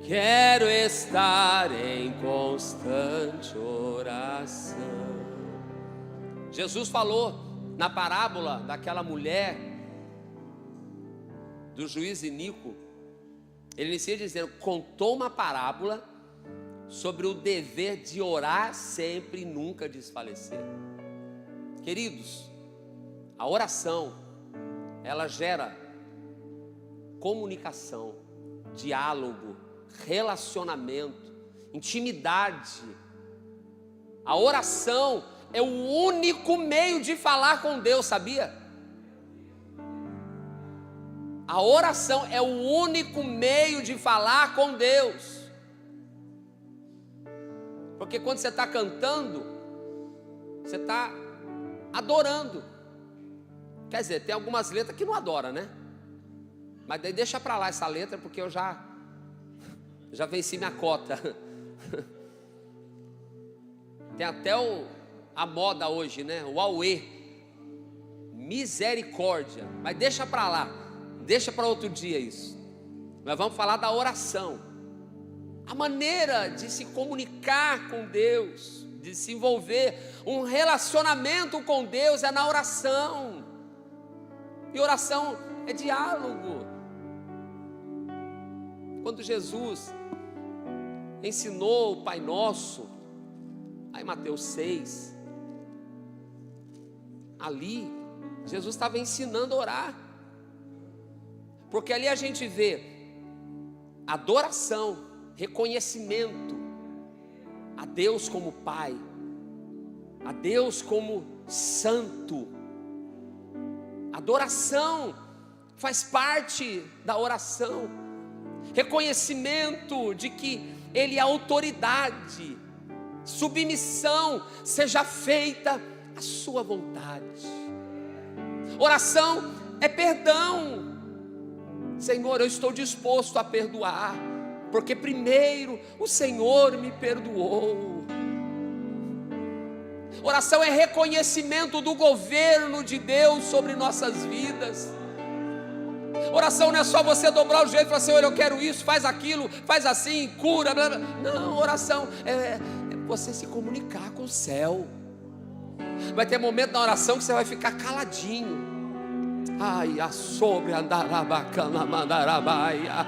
Quero estar em constante oração. Jesus falou na parábola daquela mulher, do juiz iníquo. Ele inicia dizendo, contou uma parábola sobre o dever de orar sempre e nunca desfalecer. Queridos, a oração, ela gera comunicação, diálogo, relacionamento, intimidade. A oração é o único meio de falar com Deus, sabia? A oração é o único meio de falar com Deus. Porque quando você está cantando, você está adorando. Quer dizer, tem algumas letras que não adora, né? Mas daí deixa para lá essa letra, porque eu já venci minha cota. Tem até a moda hoje, né? O auê, misericórdia. Mas deixa para lá, deixa para outro dia isso. Nós vamos falar da oração. A maneira de se comunicar com Deus, de se envolver, um relacionamento com Deus é na oração. E oração é diálogo. Quando Jesus ensinou o Pai Nosso, aí Mateus 6, ali Jesus estava ensinando a orar, porque ali a gente vê adoração, reconhecimento a Deus como Pai, a Deus como Santo. Adoração faz parte da oração, reconhecimento de que Ele é autoridade, submissão, seja feita a sua vontade. Oração é perdão. Senhor, eu estou disposto a perdoar, porque primeiro o Senhor me perdoou. Oração é reconhecimento do governo de Deus sobre nossas vidas. Oração não é só você dobrar o joelho e falar: Senhor, eu quero isso, faz aquilo, faz assim, cura, blá, blá. Não, oração é você se comunicar com o céu. Vai ter momento na oração que você vai ficar caladinho. Ai, a sobre andarabacana mandarabaia.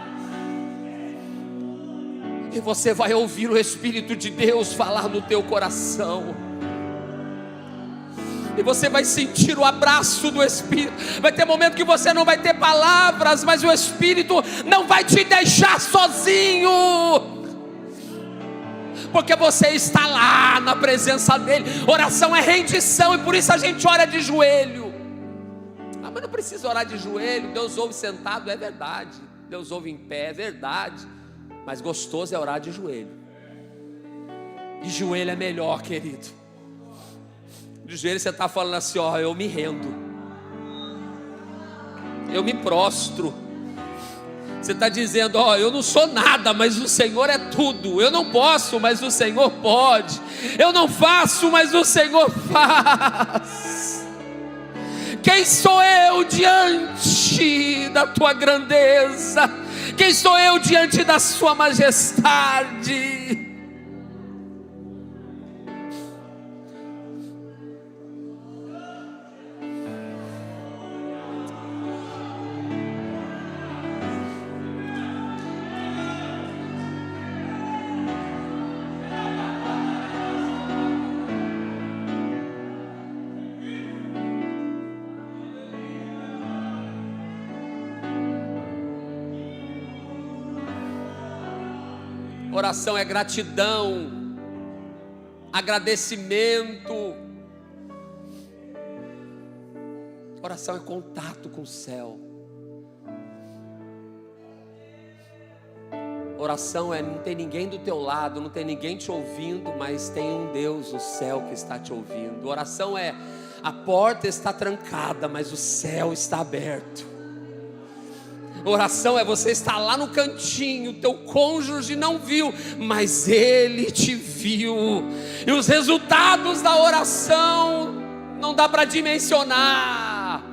E você vai ouvir o Espírito de Deus falar no teu coração. E você vai sentir o abraço do Espírito. Vai ter momento que você não vai ter palavras, mas o Espírito não vai te deixar sozinho, porque você está lá na presença dEle. Oração é rendição, e por isso a gente ora de joelho. Ah, mas não precisa orar de joelho. Deus ouve sentado, é verdade. Deus ouve em pé, é verdade. Mas gostoso é orar de joelho. De joelho é melhor, querido. De joelho você está falando assim: ó, eu me rendo, eu me prostro. Você está dizendo: ó, eu não sou nada, mas o Senhor é tudo. Eu não posso, mas o Senhor pode. Eu não faço, mas o Senhor faz. Quem sou eu diante da tua grandeza? Quem sou eu diante da sua majestade? Oração é gratidão, agradecimento. Oração é contato com o céu. Oração é: não tem ninguém do teu lado, não tem ninguém te ouvindo, mas tem um Deus no céu que está te ouvindo. Oração é: a porta está trancada, mas o céu está aberto. Oração é você estar lá no cantinho, teu cônjuge não viu, mas ele te viu. E os resultados da oração não dá para dimensionar.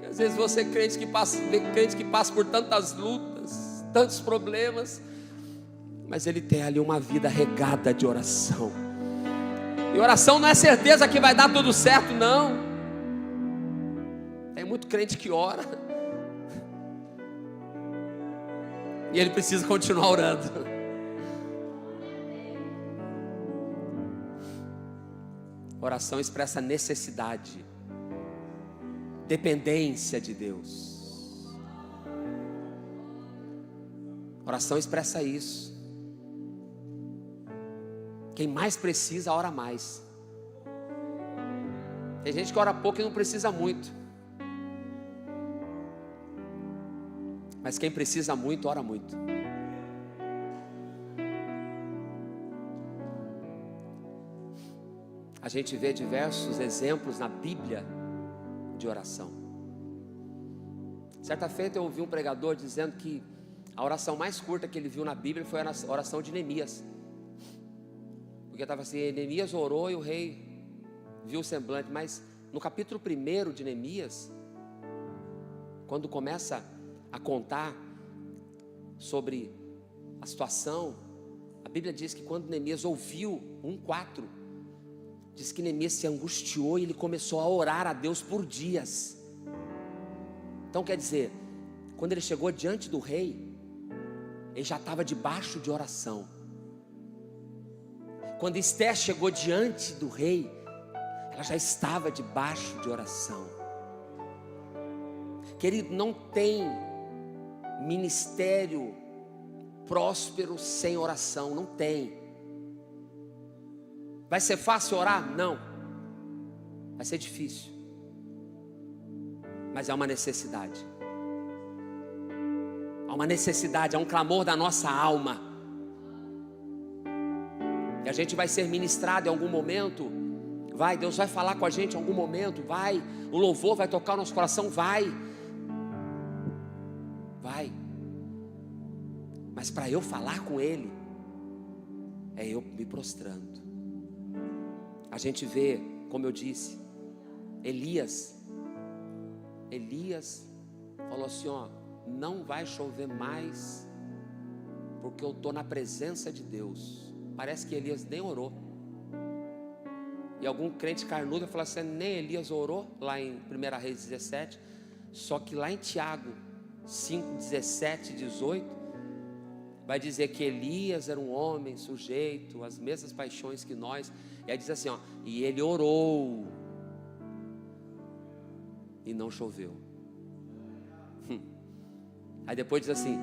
Às vezes você vê crente que passa por tantas lutas, tantos problemas, mas ele tem ali uma vida regada de oração. E oração não é certeza que vai dar tudo certo, não. Tem muito crente que ora e ele precisa continuar orando. Oração expressa necessidade, dependência de Deus. Oração expressa isso. Quem mais precisa, ora mais. Tem gente que ora pouco e não precisa muito. Mas quem precisa muito, ora muito. A gente vê diversos exemplos na Bíblia de oração. Certa feita eu ouvi um pregador dizendo que a oração mais curta que ele viu na Bíblia foi a oração de Neemias. Porque estava assim: Neemias orou e o rei viu o semblante. Mas no capítulo 1 de Neemias, quando começa a contar sobre a situação, a Bíblia diz que quando Neemias ouviu 1:4, diz que Neemias se angustiou e ele começou a orar a Deus por dias. Então quer dizer, quando ele chegou diante do rei, ele já estava debaixo de oração. Quando Esther chegou diante do rei, ela já estava debaixo de oração. Querido, não tem ministério próspero sem oração, não tem. Vai ser fácil orar? Não. Vai ser difícil. Mas é uma necessidade. Há uma necessidade, há um clamor da nossa alma. E a gente vai ser ministrado em algum momento Vai, Deus vai falar com a gente em algum momento, vai. O louvor vai tocar o nosso coração, vai. Vai. Mas para eu falar com Ele, é eu me prostrando. A gente vê, como eu disse, Elias falou assim, ó, não vai chover mais, porque eu estou na presença de Deus. Parece que Elias nem orou. E algum crente carnudo falou assim, nem Elias orou, lá em 1 Reis 17, só que lá em Tiago 5, 17, 18, vai dizer que Elias era um homem sujeito às mesmas paixões que nós. E aí diz assim, ó, e ele orou, e não choveu. Aí depois diz assim,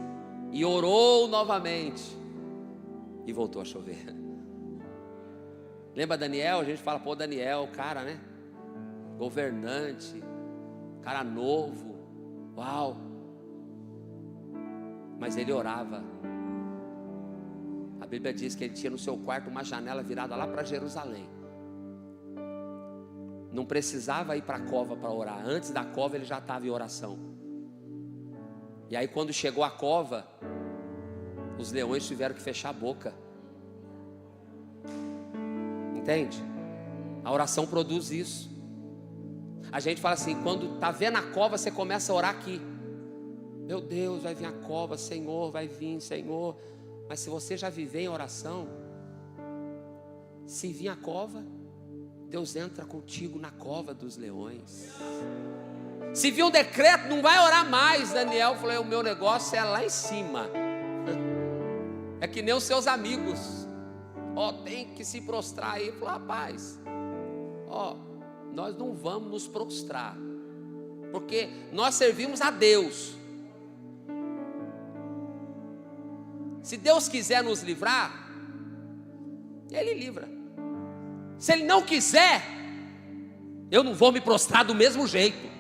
e orou novamente, e voltou a chover. Lembra Daniel? A gente fala, pô, Daniel, cara, né? Governante, cara novo, uau. Mas ele orava. A Bíblia diz que ele tinha no seu quarto uma janela virada lá para Jerusalém. Não precisava ir para a cova para orar. Antes da cova ele já estava em oração. E aí quando chegou a cova, os leões tiveram que fechar a boca. Entende? A oração produz isso. A gente fala assim, quando está vendo a cova, você começa a orar aqui. Meu Deus, vai vir a cova, Senhor, vai vir, Senhor. Mas se você já viver em oração, se vir a cova, Deus entra contigo na cova dos leões. Se vir um decreto, não vai orar mais. Daniel falou, o meu negócio é lá em cima. É que nem os seus amigos. Tem que se prostrar aí. Falou, rapaz, nós não vamos nos prostrar, porque nós servimos a Deus. Se Deus quiser nos livrar, Ele livra. Se Ele não quiser, eu não vou me prostrar do mesmo jeito.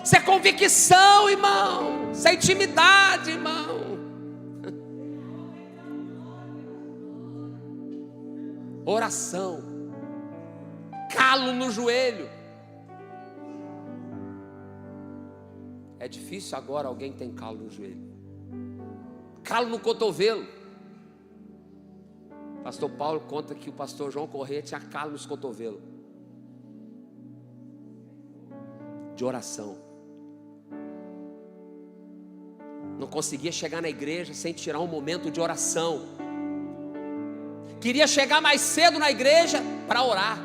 Isso é convicção, irmão. Isso é intimidade, irmão. Oração, calo no joelho. É difícil agora alguém tem calo no joelho, calo no cotovelo. Pastor Paulo conta que o pastor João Corrêa tinha calo nos cotovelos, de oração. Não conseguia chegar na igreja sem tirar um momento de oração. Queria chegar mais cedo na igreja para orar.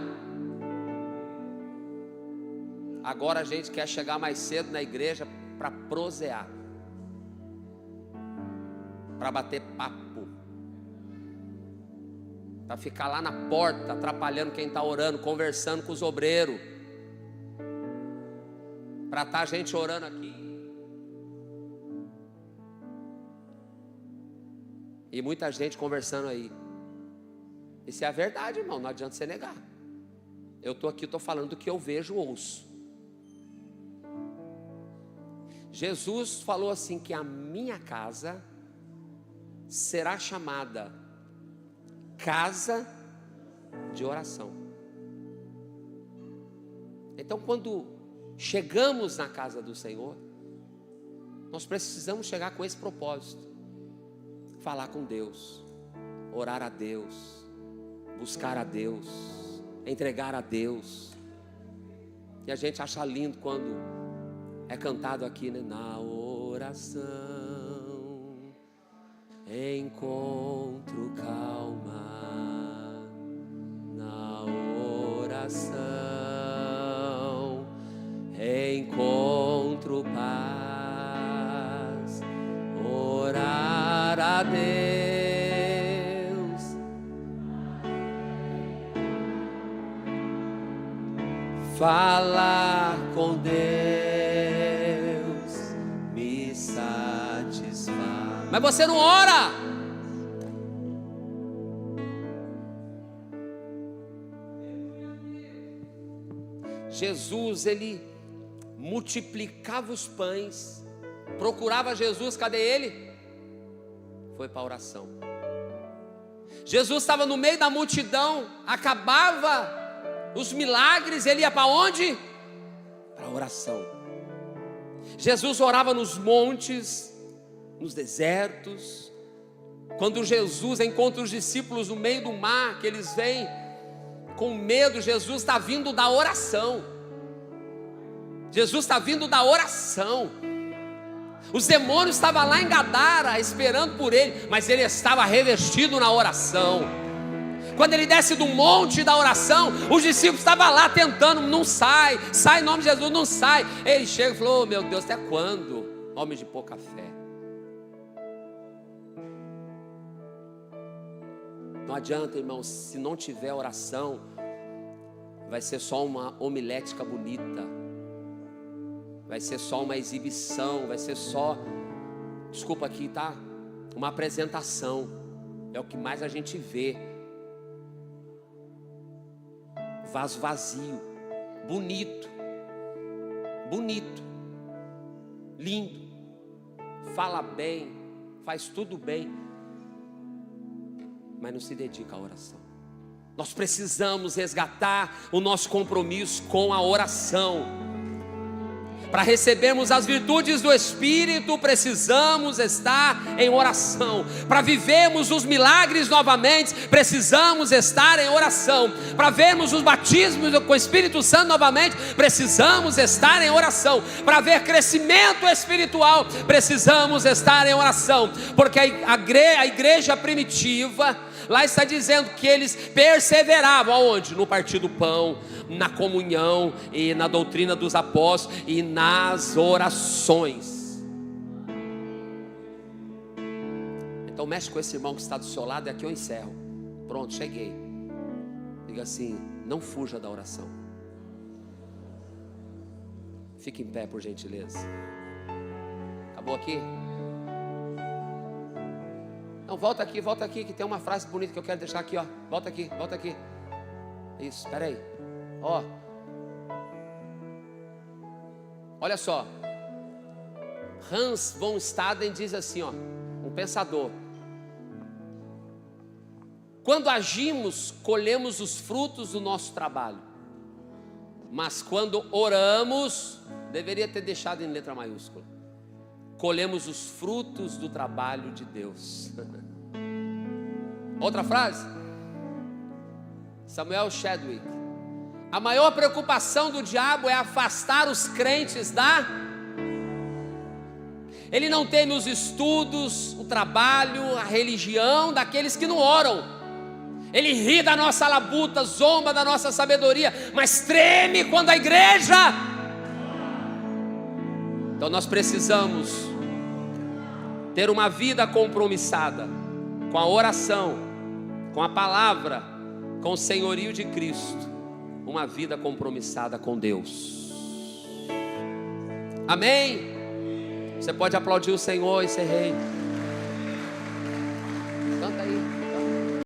Agora a gente quer chegar mais cedo na igreja para prosear, para bater papo, para ficar lá na porta atrapalhando quem está orando, conversando com os obreiros, para estar a gente orando aqui. E muita gente conversando aí. Isso é a verdade, irmão, não adianta você negar. Eu estou aqui, estou falando do que eu vejo, ouço. Jesus falou assim, que a minha casa será chamada casa de oração. Então quando chegamos na casa do Senhor, nós precisamos chegar com esse propósito: falar com Deus, orar a Deus, buscar a Deus, entregar a Deus. E a gente acha lindo quando é cantado aqui, né? Na oração encontro calma, na oração encontro paz, orar a Deus, falar com Deus me satisfaz. Mas você não ora. Jesus, ele multiplicava os pães, procurava Jesus, cadê ele? Foi para a oração. Jesus estava no meio da multidão, acabava os milagres, ele ia para onde? Para a oração. Jesus orava nos montes, nos desertos. Quando Jesus encontra os discípulos no meio do mar, que eles vêm com medo, Jesus está vindo da oração. Jesus está vindo da oração. Os demônios estavam lá em Gadara esperando por ele, mas ele estava revestido na oração. Quando ele desce do monte da oração, os discípulos estavam lá tentando, não sai, sai em nome de Jesus, não sai. Ele chega e falou: oh, meu Deus, até quando? Homem de pouca fé. Não adianta, irmãos, se não tiver oração, vai ser só uma homilética bonita, vai ser só uma exibição, vai ser só, desculpa aqui, tá? Uma apresentação. É o que mais a gente vê. Vaso vazio, bonito, lindo, fala bem, faz tudo bem, mas não se dedica à oração. Nós precisamos resgatar o nosso compromisso com a oração. Para recebermos as virtudes do Espírito, precisamos estar em oração. Para vivermos os milagres novamente, precisamos estar em oração. Para vermos os batismos com o Espírito Santo novamente, precisamos estar em oração. Para ver crescimento espiritual, precisamos estar em oração. Porque a igreja primitiva, lá está dizendo que eles perseveravam aonde? No partir do pão, na comunhão e na doutrina dos apóstolos e nas orações. Então mexe com esse irmão que está do seu lado e aqui eu encerro. Pronto, cheguei. Diga assim: não fuja da oração. Fique em pé, por gentileza. Acabou aqui? Não, volta aqui, que tem uma frase bonita que eu quero deixar aqui, ó. Volta aqui. Isso, espera aí. Ó. Olha só. Hans von Staden diz assim, ó, um pensador: quando agimos, colhemos os frutos do nosso trabalho. Mas quando oramos, deveria ter deixado em letra maiúscula, colhemos os frutos do trabalho de Deus. Outra frase, Samuel Chadwick: a maior preocupação do diabo é afastar os crentes Ele não teme os estudos, o trabalho, a religião daqueles que não oram. Ele ri da nossa labuta, zomba da nossa sabedoria, mas treme quando a igreja. Então nós precisamos ter uma vida compromissada com a oração, com a palavra, com o senhorio de Cristo. Uma vida compromissada com Deus. Amém? Você pode aplaudir o Senhor e ser rei. Canta aí.